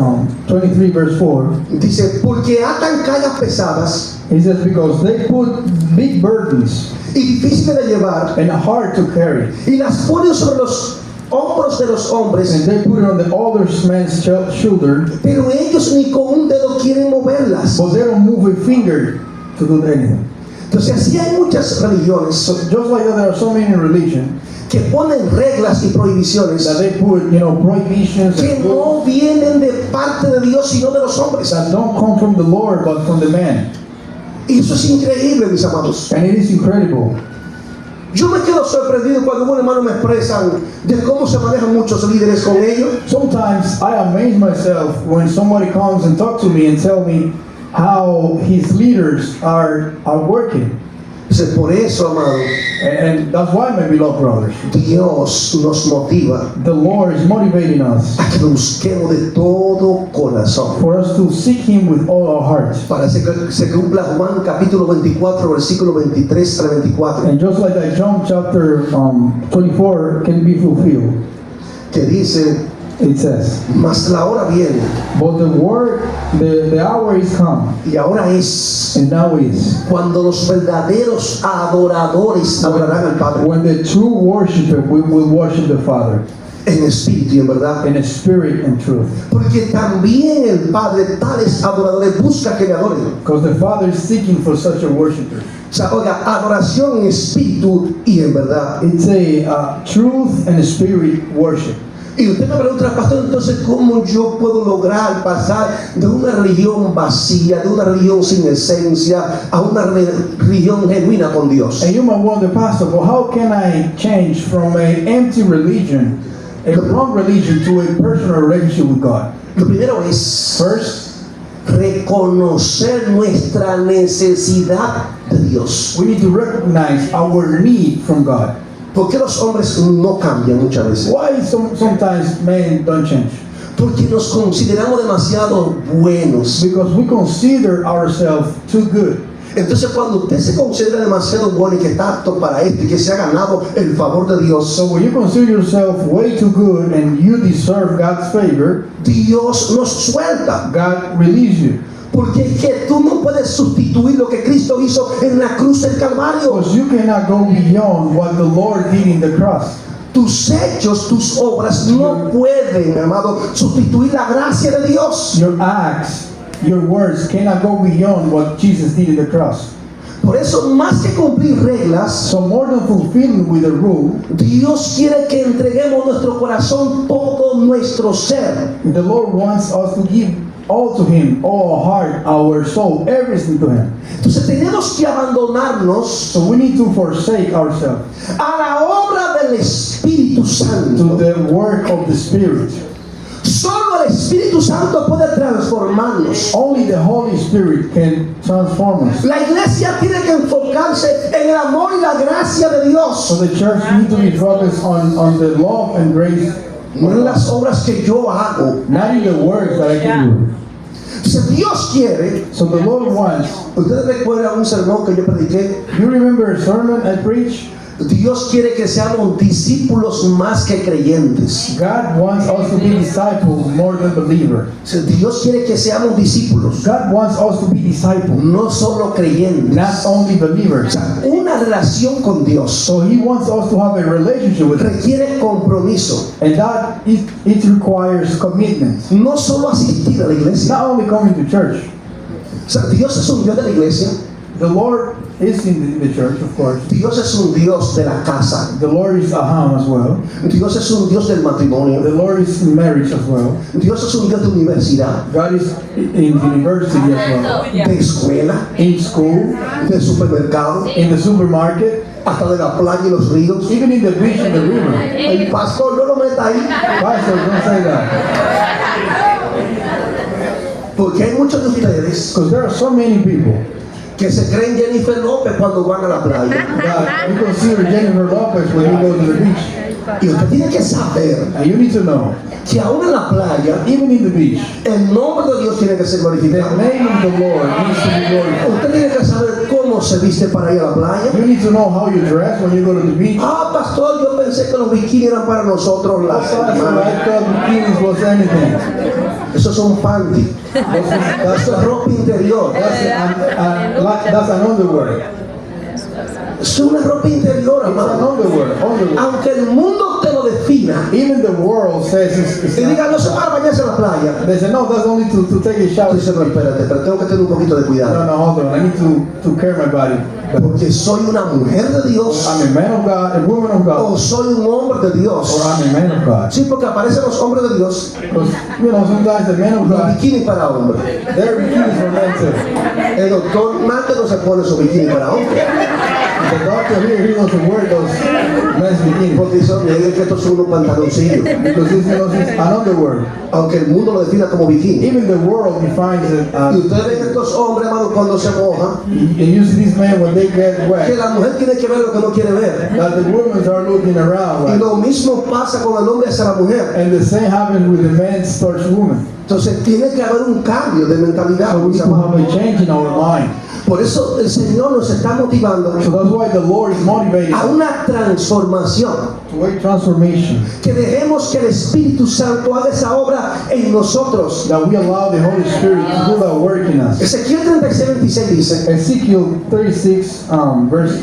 23 verse 4, dice, porque atan cargas pesadas he says, because they put big burdens y difíciles de llevar and hard to carry, y las ponen sobre los hombros de los hombres, and they put it on the older man's shoulder, pero ellos ni con un dedo quieren moverlas. but they don't move a finger to do anything. Entonces así hay muchas religiones So just like that, there are so many in religion que ponen reglas y prohibiciones that they put, prohibitions que and no rules vienen de parte de Dios sino de los hombres. that don't come from the Lord but from the man. Y eso es increíble, mis amados. And it is incredible. Yo me quedo sorprendido cuando un hermano me expresan de cómo se manejan muchos líderes con ellos. Sometimes I amaze myself when somebody comes and talk to me and tell me how his leaders are working. Entonces, por eso, amado, And that's why, my beloved brothers, Dios nos motiva the Lord is motivating us a que lo busquemos de todo corazón. for us to seek Him with all our hearts. Para que se cumpla Juan capítulo 24, versículo 23 al 24, And just like that, John chapter 24 can be fulfilled. que dice, It says, mas la hora viene, but the hour is come, y ahora es, and now is, cuando los verdaderos adoradores adorarán al Padre when the true worshiper will worship the Father en espíritu y en verdad. in spirit and truth. Porque también el Padre tales adoradores busca que le adoren. Because the Father is seeking for such a worshiper. O sea, oiga, adoración en espíritu y en verdad. It's a truth and spirit worship. Y usted me pregunta, pastor, entonces, ¿cómo yo puedo lograr pasar de una religión vacía, de una religión sin esencia, a una religión genuina con Dios? And you might wonder, Pastor, well, how can I change from an empty religion, a wrong religion, to a personal relationship with God? Lo primero es First, reconocer nuestra necesidad de Dios. we need to recognize our need from God. ¿Por qué los hombres no cambian muchas veces? Why sometimes men don't change? Porque nos consideramos demasiado buenos. Because we consider ourselves too good. Entonces, cuando usted se considera demasiado bueno y que está apto para esto y que se ha ganado el favor de Dios, So when you consider yourself way too good and you deserve God's favor, Dios nos suelta. God relieves you. Porque es que tú no puedes sustituir lo que Cristo hizo en la cruz del Calvario. Because you cannot go beyond what the Lord did in the cross. Tus hechos, tus obras no pueden, amado, sustituir la gracia de Dios. Your acts, your words cannot go beyond what Jesus did in the cross. Por eso, más que cumplir reglas, So more than fulfilling with the rule, Dios quiere que entreguemos nuestro corazón, todo nuestro ser. the Lord wants us to give all to Him, all our heart, our soul, everything to Him. Entonces tenemos que abandonarnos So we need to forsake ourselves a la obra del Espíritu to Santo. the work of the Spirit. Solo el Espíritu Santo puede transformar transformarnos. Only the Holy Spirit can transform us. La iglesia tiene que enfocarse en el amor y la gracia de Dios, So the church needs to be focused on the love and grace, no en las obras que yo hago. not in the works that I can do. Si Dios quiere, So the Lord wants. ustedes recuerdan un sermón que yo prediqué. You remember a sermon I preached? Dios quiere que seamos discípulos más que creyentes. God wants us to be disciples more than believers. Si Dios quiere que seamos discípulos, God wants us to be disciples, no solo creyentes. not only believers. Una relación con Dios So He wants us to have a relationship with Him, requiere compromiso. and that it requires commitment. No solo asistir a la iglesia. Not only coming to church. O sea, Dios es un Dios de la iglesia. The Lord is in the church, of course. Dios es un Dios de la casa. The Lord is Aham as well. Dios es un Dios del matrimonio. The Lord is in marriage as well. Dios es un Dios de universidad, God is in university as well. de escuela, In school, de supermercado, in the supermarket, hasta de la playa y los ríos. even in the beach and the river. El pastor no lo meta ahí, Pastor, don't say that. porque hay muchos de ustedes Because there are so many people que se creen Jennifer López cuando van a la playa. that you consider Jennifer Lopez when you go to the beach. Y usted tiene que saber And you need to know, que aún en la playa, even in the beach, el nombre de Dios tiene que ser the glorificado. name of the Lord needs to be glorified. Usted tiene que saber cómo se viste para ir a la playa. You need to know how you dress when you go to the beach. Ah, pastor, yo pensé que los bikinis eran para nosotros las Pastor, hermanas. I thought bikinis was anything. Eso es un panty. Eso es ropa interior. That's an underwear. Es una ropa interior, It's an hermano. underwear. Aunque el mundo te lo defina Even the world says it's y not. diga, no se para bañarse en la playa. They say, no, that's only to take a shower. Dice, no, espérate, pero tengo que tener un poquito de No, cuidado. no, hold on. I need to care my body. Porque soy una mujer de Dios I'm a man of God, a woman of God, o soy un hombre de or Dios. I'm a man of God. Sí, porque aparecen los hombres de Dios, Because, sometimes the man of los God, bikinis para hombres. their bikinis for men too. El doctor Marte no se pone su bikini para hombres. The doctor here, he doesn't wear those men's bikinis. Porque dice, oye, es que estos son unos pantaloncillos. Because it's an underwear. Aunque el mundo lo defina como bikini. Even the world defines it Y as, ustedes ven estos hombres, hermano, cuando se mojan, and you see these men when they get que wet, la mujer tiene que ver lo que no quiere ver. that the women are looking around. Y Right? lo mismo pasa con el hombre hacia la mujer. And the same happens with the man towards women. Entonces tiene que haber un cambio de mentalidad. So we need mis to have amados. a change in our mind. Por eso el Señor nos está motivando So that's why the Lord is motivating a us una transformación. to a transformation. Que dejemos que el Espíritu Santo haga esa obra en nosotros. That we allow the Holy Spirit to do that work in us. Ezequiel 36:26 dice, Ezekiel 36, verse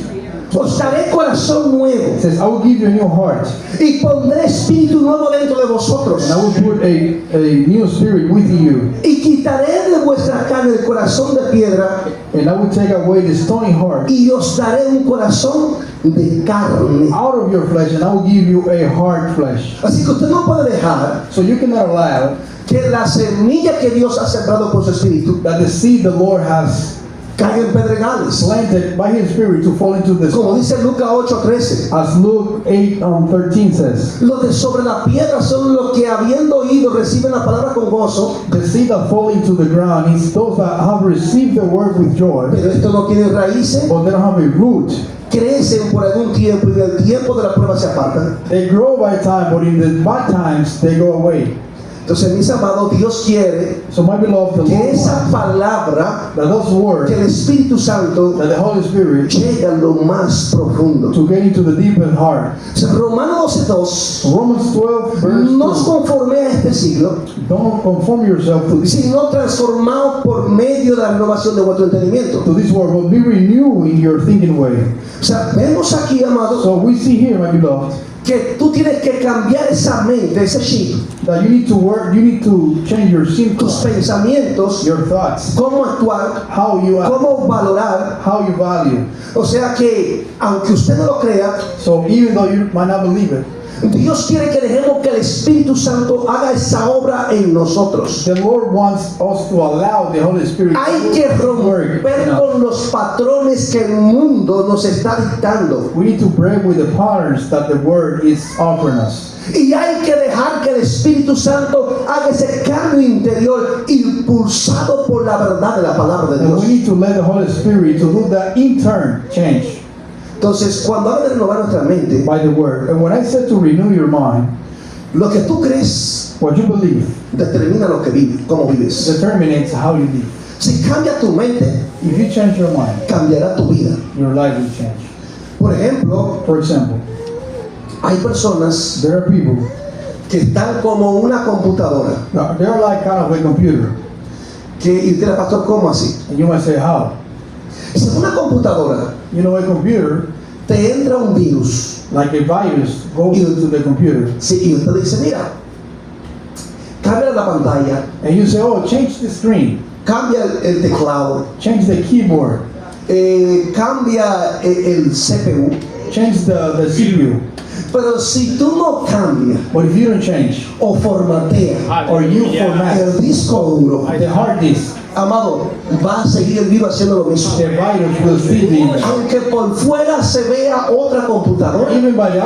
os daré corazón nuevo says, I will give you a new heart, y pondré espíritu nuevo dentro de vosotros. and I will put a new spirit within you, Y quitaré de vuestra carne el corazón de piedra and I will take away the stony heart y os daré un corazón de carne. out of your flesh, and I will give you a hard flesh. Así que usted no puede dejar So you cannot allow que la semilla que Dios ha sembrado por su espíritu that the seed the Lord has caiga en pedregales. planted by His Spirit to fall into the Como soil. dice Lucas 8:13. As Luke 8:13 says, Los de sobre la piedra son los que habiendo oído reciben la palabra con gozo, the seed that fall into the ground is those that have received the word with joy, pero esto no tiene raíces, but they don't have a root. crecen por algún tiempo y del tiempo de la prueba se apartan. They grow by time, but in the bad times they go away. Entonces, mis amados, Dios quiere So my beloved, the que Lord esa wants palabra, that those words, que el Espíritu Santo that the Holy Spirit, llegue a lo más profundo. to get into the deepest heart. O sea, Romanos 12:2, Romans 12 verse no os 2. conforméis a este siglo, Don't conform yourself to sino transformados por medio de la renovación de vuestro entendimiento. this world, but be renewed in your thinking way. O sea, vemos aquí, amados, So we see here, my beloved, que tú tienes que cambiar esa mente, ese chip, that you need to work, you need to change your tus symptoms, pensamientos, your thoughts, cómo actuar, how you act, cómo valorar. how you value. O sea que, aunque usted no lo crea, So even though you might not believe it, Dios quiere que dejemos que el Espíritu Santo haga esa obra en nosotros. The Lord wants us to allow the Holy Spirit Hay que to work. romper con los patrones que el mundo nos está dictando. We need to break with the patterns that the Word is offering us. Y hay que dejar que el Espíritu Santo haga ese cambio interior impulsado por la verdad de la palabra de And Dios. we need to let the Holy Spirit to do that intern change Entonces, cuando habla de renovar nuestra mente, by the Word. And when I said to renew your mind, lo que tú crees what you believe determina lo que vives, cómo vives. determines how you live. Si cambia tu mente, If you change your mind, cambiará tu vida. your life will change. Por ejemplo, For example, hay personas there are people, que están como una computadora. they're like kind of a computer. Y usted, pastor, ¿cómo así? And you might say, how? Si en una computadora You know, a computer, te entra un virus, like a virus, goes into the computer. sí, y usted dice, mira, cambia la pantalla, And you say, oh, change the screen, cambia el teclado, change the keyboard, cambia el CPU. change the CPU. Pero si tú no cambias But if you don't change, o formateas or you format el disco duro, the hard disk, amado, va a seguir el virus haciendo lo mismo. the virus will still be in there. Aunque por fuera se vea otra computadora, Even by the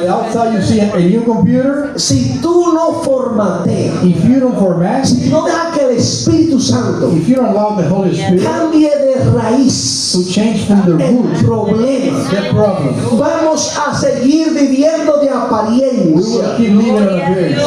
outside you see a new computer, si tú no formateas, if you don't format, si no dejas que el Espíritu Santo if you don't allow the Holy Spirit cambie de raíz to change from the el root, problema, the problem, vamos a seguir viviendo de we will apariencia. keep living on appearance.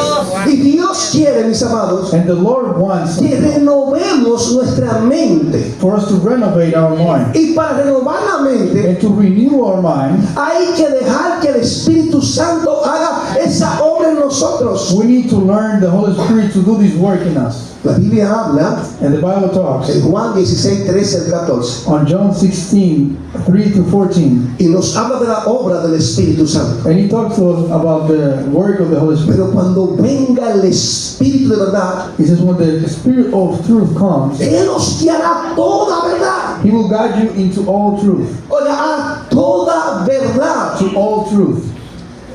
Y Dios quiere, mis amados, And the Lord wants que renovemos nuestra mente. for us to renovate our mind. Y para renovar la mente, And to renew our mind, hay que dejar que el Espíritu Santo haga esa obra en nosotros. we need to learn the Holy Spirit to do this work in us. La Biblia habla And the Bible talks en Juan 16, 13 al 14, on John 16, 3 to 14. y nos habla de la obra del Espíritu Santo. And he talks to us about the work of the Holy Spirit. Pero cuando venga el Espíritu de verdad, He says, when the Spirit of truth comes, Él os guiará toda verdad. He will guide you into all truth. Oiga, a toda verdad. To all truth.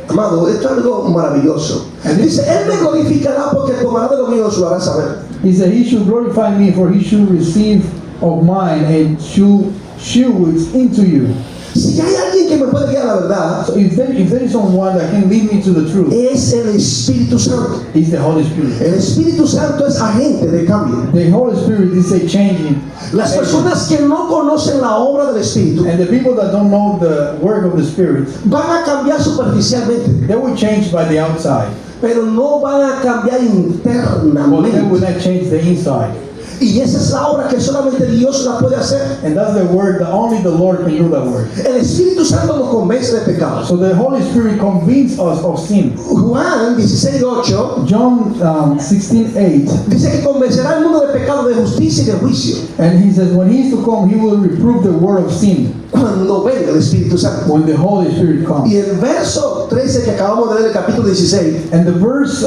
Amado, esto es algo maravilloso. Dice, Él me glorificará porque tomará de lo mío y os lo hará saber. He said, He should glorify me, for He should receive of mine and should shew it into you. Si hay alguien que me puede guiar a la verdad, So if there is someone that can lead me to the truth, es el Espíritu Santo. it's the Holy Spirit. El Espíritu Santo es agente de cambio. The Holy Spirit is a changing. Las personas que no conocen la obra del Espíritu And the people that don't know the work of the Spirit, van a cambiar superficialmente, they will change by the outside, pero no van a cambiar but they will internamente. not change the inside. Y esa es la obra que solamente Dios la puede hacer. And that's the work that only the Lord can do that work. El Espíritu Santo nos convence de pecados. So the Holy Spirit convinces us of sin. Juan 16:8 John 16:8, dice que convencerá al mundo de pecado, de justicia y de juicio and he says when he is to come, he will reprove the world of sin cuando venga el Espíritu Santo. when the Holy Spirit comes. Y el verso 13 que acabamos de leer, el capítulo 16, And the verse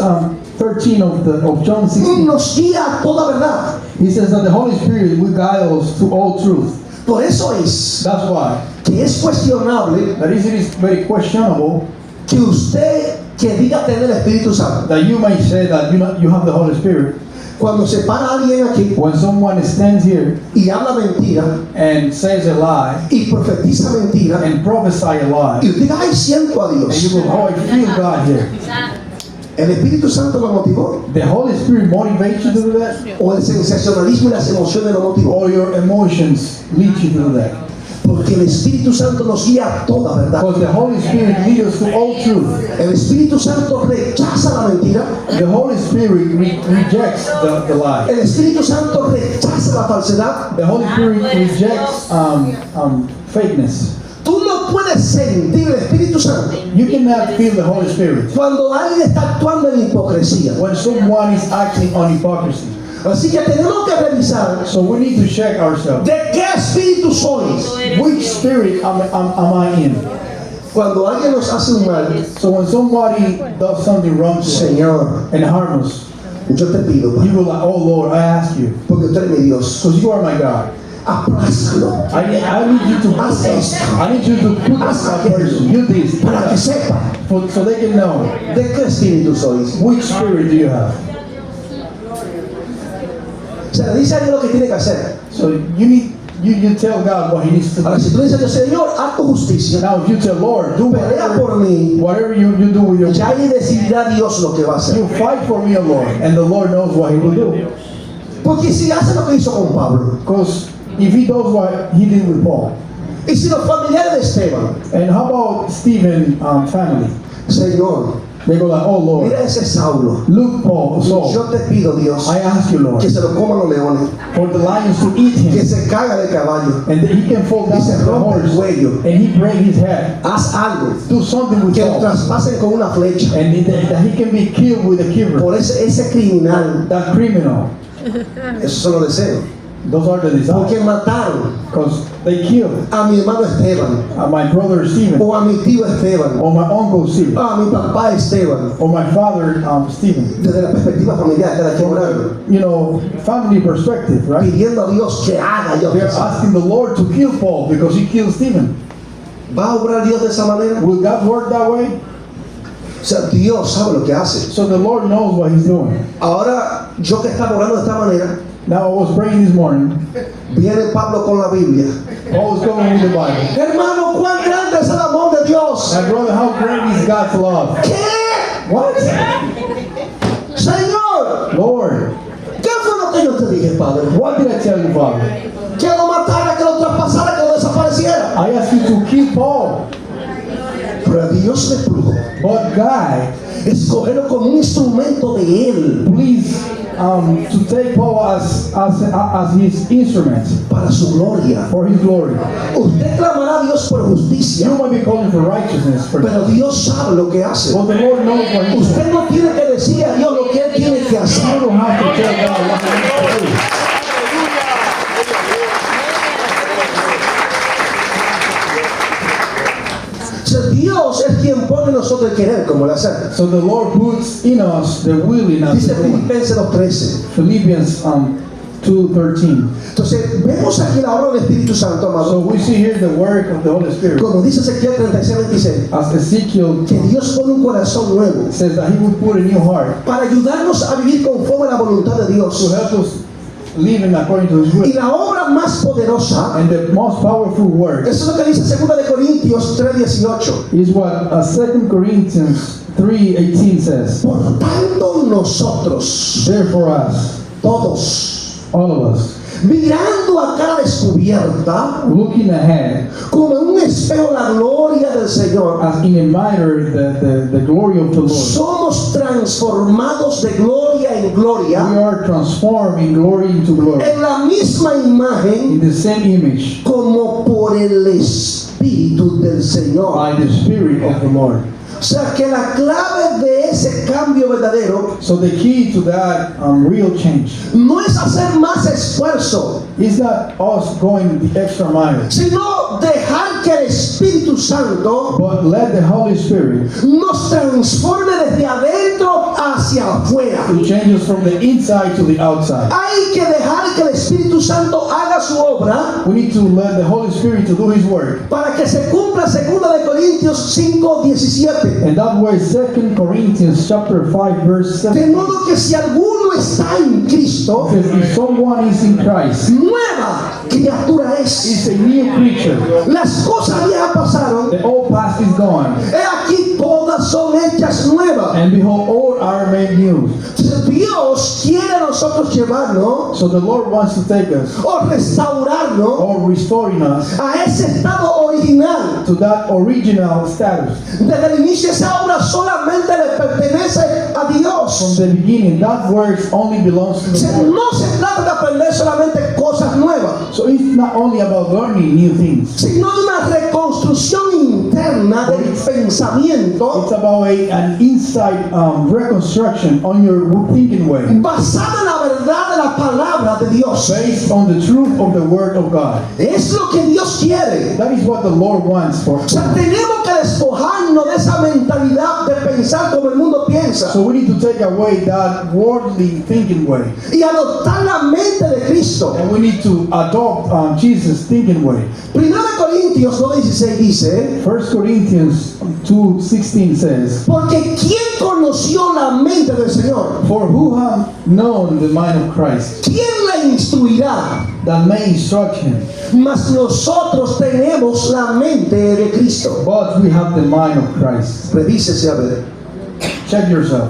13 of John 16, nos guía a toda verdad. he says that the Holy Spirit will guide us to all truth. Por eso es That's why que es cuestionable that it is very questionable que usted que diga tener el Espíritu Santo, that you may say that you have the Holy Spirit cuando se para alguien aquí when someone stands here y habla mentira and says a lie y profetiza mentira, and prophesy a lie, y usted diga, ay, siento a and you Dios. go, oh, I feel God here. ¿El Espíritu Santo lo motivó? The Holy Spirit motivates you to do that, ¿O el sensacionalismo y las emociones lo motivó? or your emotions lead you to do that? Porque el Espíritu Santo nos guía a toda verdad. Because the Holy Spirit leads us to all truth. El Espíritu Santo rechaza la mentira. The Holy Spirit rejects the lie. El Espíritu Santo rechaza la falsedad. The Holy Spirit rejects fakeness. Tú no puedes sentir el Espíritu Santo You cannot feel the Holy Spirit cuando alguien está actuando en hipocresía. when someone is acting on hypocrisy. Así que tenemos que revisar So we need to check ourselves. de qué espíritu sois. Which spirit am I in? Cuando alguien nos hace un mal, So when somebody does something wrong to us Señor, and harm us, yo te pido, you will like, oh Lord, I ask you, porque tú eres mi Dios, because you are my God. aplázalo I need you to Haz esto. I need you to put that person. You this. para que sepa so they can know ¿de qué espíritu sois? which spirit do you have. Se le dice a Dios lo que tiene que hacer. So you tell God what He needs to Ahora, do. si tú le dices a Dios, Señor, haz tu justicia, Now if you tell Lord, do pelea por mí, whatever you do with your ya ahí decidirá Dios lo que va a hacer. you fight for me, O Lord, and the Lord knows what He will do. Porque si hace lo que hizo con Pablo, Because if He does what He did with Paul, y si los familiares de Esteban, and how about Stephen family? Señor, They go like, oh Lord, mira ese Saulo, look Paul, yo Saul, te pido, Dios, I ask you, Lord, que se lo coman los leones, for the lions to eat que him, se caiga del caballo, and that he can fall down y se from the rompa el horse, cuello. and he break his head. Haz algo, Do something with que lo Paul, traspasen con una flecha and that he can be killed with a quiver. por ese criminal. That criminal, Esos son los deseos. those are the Porque desires. mataron Because they killed a mi hermano Esteban, my brother Stephen, o a mi tío Esteban, or my uncle Stephen, o a mi papá Esteban, or my father Stephen. desde la perspectiva familiar, cada quien orando, You know, family perspective, right? pidiendo a Dios que haga yo. They're asking the Lord to kill Paul because he killed Stephen. ¿Va a obrar Dios de esa manera? Will God work that way? O sea, Dios sabe lo que hace. So the Lord knows what He's doing. Ahora, yo que estaba orando de esta manera, Now I was praying this morning. viene Pablo con la Biblia. Paul was going with the Bible. Hermano, cuán grande es el amor de Dios. My brother, how great is God's love? ¿Qué? What? Señor, Lord, ¿qué fue lo que yo te dije, Padre? what did I tell you, Father? Que lo matara, que lo traspasara, que lo desapareciera. I asked you to kill Paul. Pero a Dios le plugo But God, escogerlo como un instrumento de Él please, to take Paul as His instrument para su gloria. for His glory. Usted clamará a Dios por justicia, You might be calling for righteousness, pero Dios sabe lo que hace. but the Lord knows what He does. Usted no tiene que decirle a Dios lo que Él tiene que hacer. You don't have to tell God what He needs to do. O sea, Dios es quien pone en nosotros el querer como el hacer. So the Lord puts in us the will in us. Dice to do it. Filipenses 2:13. Philippians 2:13. Entonces, vemos aquí la obra del Espíritu Santo, So amado. we see here the work of the Holy Spirit. Como dice Ezequiel 36:26, As Ezekiel que Dios pone un corazón nuevo says that He would put a new heart para ayudarnos a vivir conforme a la voluntad de to Dios. help us live in according to His Y will. la obra más poderosa, And the most powerful work eso es lo que dice 2 de Corintios 3:18. is what 2 Corinthians 3:18 says. Por tanto, nosotros, Therefore us, todos, all of us, mirando a cara descubierta, looking ahead como en un espejo la gloria del Señor, as in a mirror the glory of the Lord. somos transformados de gloria en We gloria are transformed in glory into glory. en la misma imagen In the same image como por el Espíritu del Señor. by the Spirit of the Lord. O sea que la clave de ese cambio verdadero So the key to that real change no es hacer más esfuerzo, is not us going the extra mile, sino dejar que el Espíritu Santo but let the Holy Spirit nos transforme desde adentro hacia afuera. to change us from the inside to the outside. Hay que dejar que el Espíritu Santo haga su obra We need to let the Holy Spirit to do His work. para que se cumpla 2 de Corintios 5:17. And that way 2 Corinthians chapter 5 verse 7 De modo que si alguno está en Cristo, says, if someone is in Christ, nueva criatura es. is a new creature. Las cosas viejas pasaron, The old past is gone. he aquí todas son hechas nuevas. And behold, all are made new. Dios quiere a nosotros llevarnos So the Lord wants to take us o restaurarnos or restoring us a ese estado original. to that original status. Desde el inicio esa obra solamente le pertenece a From Dios. the beginning, that works only belongs to O sea, the Lord. no se trata de aprender solamente cosas nuevas, So it's not only about learning new things. sino de una reconstrucción interna del pensamiento It's about an inside reconstruction on your thinking way, basada en la verdad de la palabra de Dios. based on the truth of the Word of God. Es lo que Dios quiere. That is what the Lord wants for O us. sea, tenemos que despojarnos de esa mentalidad de pensar como el mundo piensa So we need to take away that worldly thinking way, y adoptar la mente de Cristo. and we need to adopt Jesus' thinking way. 1 Corintios 2:16 dice, 1 Corinthians 2:16 says, porque ¿quién conoció la mente del Señor? "For who hath known the mind of Christ, ¿Quién le instruirá? that may instruct him? Mas nosotros tenemos la mente de Cristo. But we have the mind of Christ." Revísese a ver, Check yourself.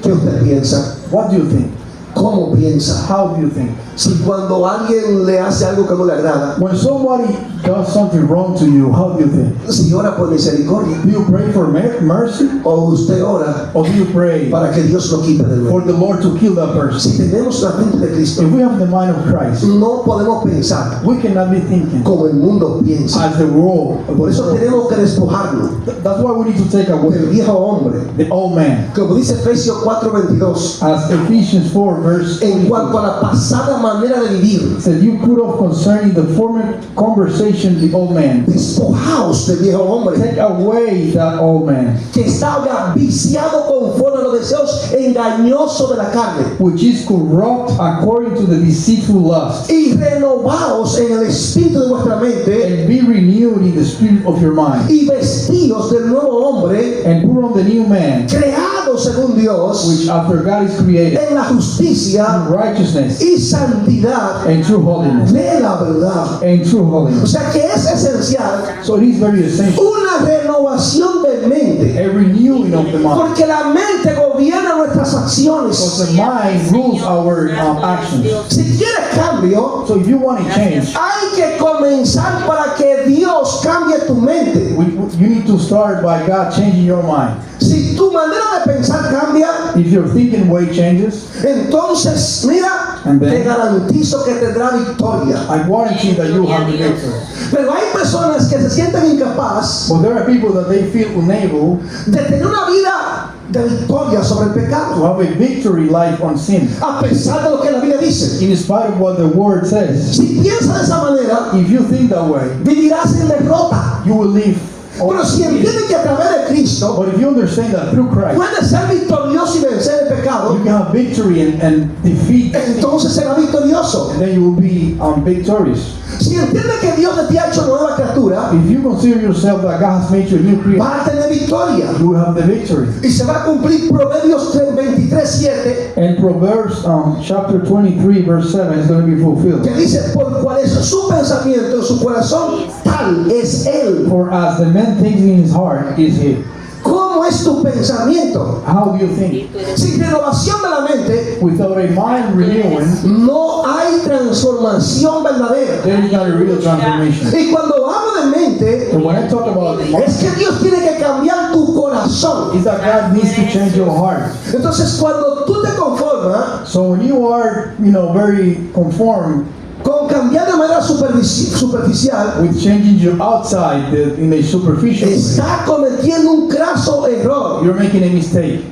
¿qué usted piensa? What do you think? ¿Cómo piensa? How do you think? Si cuando alguien le hace algo que no le agrada, When somebody does something wrong to you, how do you think? si ora por misericordia, Do you pray for mercy, o usted ora or do you pray para que Dios lo quite del for medio. the Lord to kill that person? Si tenemos la mente de Cristo, If we have the mind of Christ, no podemos pensar we cannot be thinking como el mundo piensa. as the world. Por eso tenemos que despojarnos That's why we need to take del away viejo hombre. the old man. Como dice Efesios 4:22, As Ephesians 4 verse en 22 cuanto a la pasada manera de vivir, said, "You put off concerning the former conversation the old man." despojaos del viejo hombre Take away that old man, que está ahora viciado conforme a los deseos engañosos de la carne, which is corrupt according to the deceitful lust, y renovaos en el espíritu de vuestra mente, and be renewed in the spirit of your mind, y vestíos del nuevo hombre, and put on the new man, creado según Dios, which after God is created en la justicia in righteousness y santidad and true holiness, de la verdad. and true O holiness. sea que es esencial So it is very essential, una renovación de mente, a renewing of the mind, porque la mente gobierna nuestras because acciones. the mind rules our actions. Si quieres cambio, So if you want to change, hay que comenzar para que Dios cambie tu mente. you need to start by God changing your mind. Si tu manera de pensar cambia, If your thinking way changes, entonces mira, And then- te garantizo que tendrá victoria. I guarantee that you have the victory. Pero hay personas que se sienten incapaz But there are people that they feel unable de tener una vida de victoria sobre el to pecado, have a victory life on sin, a pesar de lo que la Biblia dice. in spite of what the word says. Si piensas de esa manera, If you think that way, vivirás en derrota. you will live. Pero si entiendes que a través de Cristo But if you understand that through Christ, puedes ser victorioso y vencer el pecado, you can have victory and defeat sin, entonces serás victorioso. and then you will be victorious. Si entiendes que Dios te ha hecho nueva criatura, If you consider yourself that God has made you a new creature, vas a tener victoria. you will have the victory. Y se va a cumplir Proverbios 23:7, And Proverbs chapter 23 verse 7 is going to be fulfilled. que dice, por cual es su pensamiento en su corazón, tal es él. For as the man thinks in his heart is he. ¿Cómo es tu pensamiento? How do you think? Sin renovación de la mente, Without a mind renewing, no hay transformación verdadera. there is not a real transformation. Y cuando hablo de mente, And when I talk about the mind, es que Dios tiene que cambiar tu corazón. is that God needs to change your heart. Entonces, cuando tú te conformas So when you are, very conformed con cambiar de manera superficial, with changing your outside in a superficial way, está cometiendo un craso error. you're making a mistake.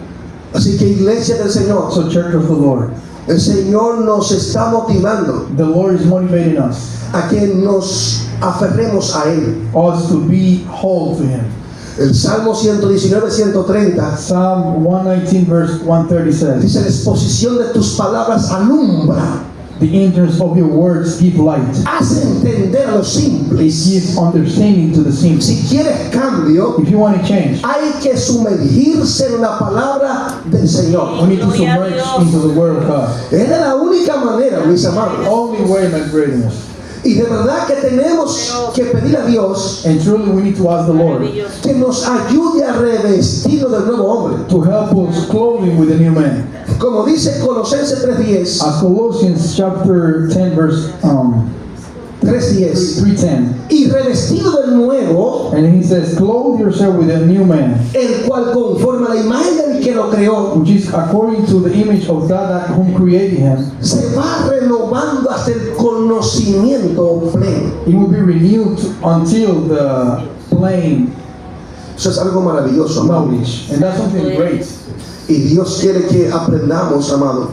Así que, iglesia del Señor, So church of the Lord, el Señor nos está motivando the Lord is motivating us a que nos aferremos a Él. to be whole to Him. El Salmo 119, 130 Psalm 119 verse 130 says, dice, la exposición de tus palabras alumbra, the entrance of your words give light. hace entender a los It simples. gives understanding to the simple. Si quieres cambio, If you want to change, hay que sumergirse en la palabra del Señor. we need to submerge into the Word of God. Es de la única manera, mis amados. Only way, my greatness. Y de verdad que tenemos que pedir a Dios And truly we need to ask the Lord que nos ayude a revestirnos del nuevo hombre. to help us clothing with the new man. Como dice Colosenses 3:10, As Colossians chapter 10 verse 3:10, 3:10. y revestido del nuevo, And he says, clothe yourself with a new man, el cual conforme a la imagen del que lo creó, which is according to the image of God that whom created him. se va renovando hasta el conocimiento pleno. He will be renewed until the plain Eso es algo maravilloso, amado. knowledge. And that's something great. Y Dios quiere que aprendamos, amado,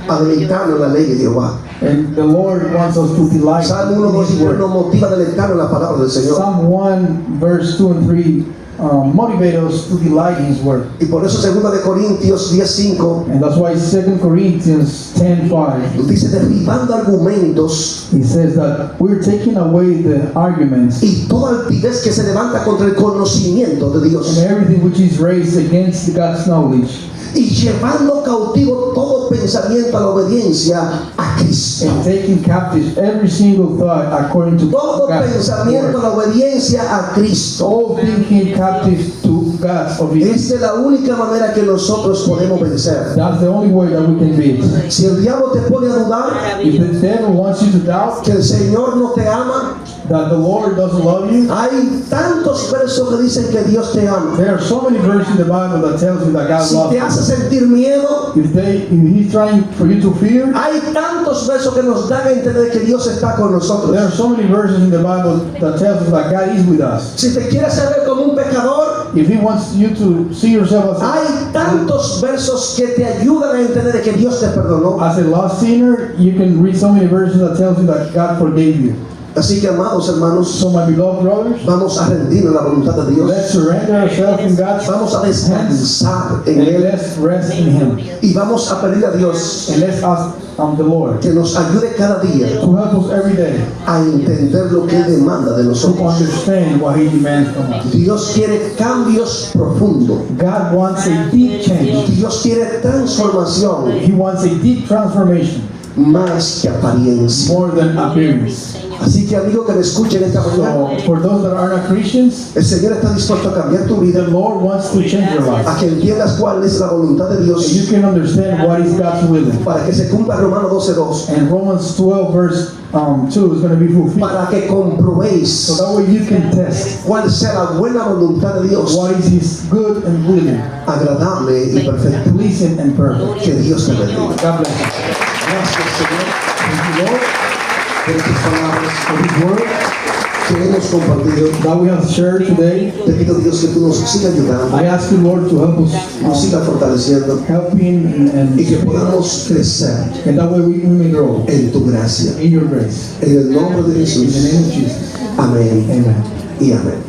a deleitarnos en la ley de Jehová. And the Lord wants us to delight Salmo in 1, 2 His y 3 word. nos motiva a deleitarnos en la palabra del Señor. Psalm 1 verse 2 and 3 motivate us to delight in His Word. Y por eso 2 de Corintios 10:5 And that's why 2 Corinthians 10:5, dice derribando argumentos he says that we're taking away the arguments y toda altivez que se levanta contra el conocimiento de and Dios everything which is raised against God's knowledge, y llevando cautivo todo pensamiento a la obediencia a Cristo. and taking captive every single thought according to Todo God's pensamiento a word. la obediencia a Cristo. All thinking captive to God's obedience. Esta es la única manera que nosotros podemos vencer. That's the only way that we can beat. Si el diablo te pone a dudar If the devil wants you to doubt que el Señor no te ama, that the Lord doesn't love you, hay tantos versos que dicen que Dios te ama. there are so many verses in the Bible that tells you that God Si loves te you. hace sentir miedo, If He's trying for you to fear, hay tantos versos que nos dan a entender que Dios está con there nosotros. are so many verses in the Bible that tells us that God is with us. Si te quieres saber como un pecador, If He wants you to see yourself hay tantos versos que te ayudan a entender que Dios te perdonó. as a lost sinner, you can read so many verses that tells you that God forgave you. Así que, amados hermanos, So my beloved brothers, vamos a rendirnos a la voluntad de Dios. let's surrender ourselves in God's Vamos a hands descansar en and Él let's rest in Him. y vamos a pedir a Dios And let's ask the Lord que nos ayude cada día to help us every day a entender lo que Él demanda de to nosotros. understand what He demands from us. Dios quiere cambios profundos. God wants a deep change. Dios quiere transformación He wants a deep transformation más que apariencia. more than appearance. Así que, amigo que me escuchen esta mañana, So for those that are not Christians, el Señor está dispuesto a cambiar tu the vida, Lord wants to change your life. a que entiendas cuál es la voluntad de And you Dios, can understand what is God's will. para que se cumpla Romanos 12:2, And Romans 12 verse 2 is going to be fulfilled. para que comprobéis So that way you can test cuál sea la buena voluntad de Dios, what is His good and willing, agradable y perfecta. pleasing and perfect. Que Dios te bendiga. God bless you. Gracias, Señor, Thank you, Lord, por tus palabras for His word que hemos compartido. that we have shared today. Te pido, Dios, que tú nos sigas ayudando, I ask you, Lord, to help us, nos sigas fortaleciendo helping y que podamos crecer and that way we may grow en tu gracia. in your grace. En el nombre de In the Jesús. name of Jesus. Amén Amen. y amén.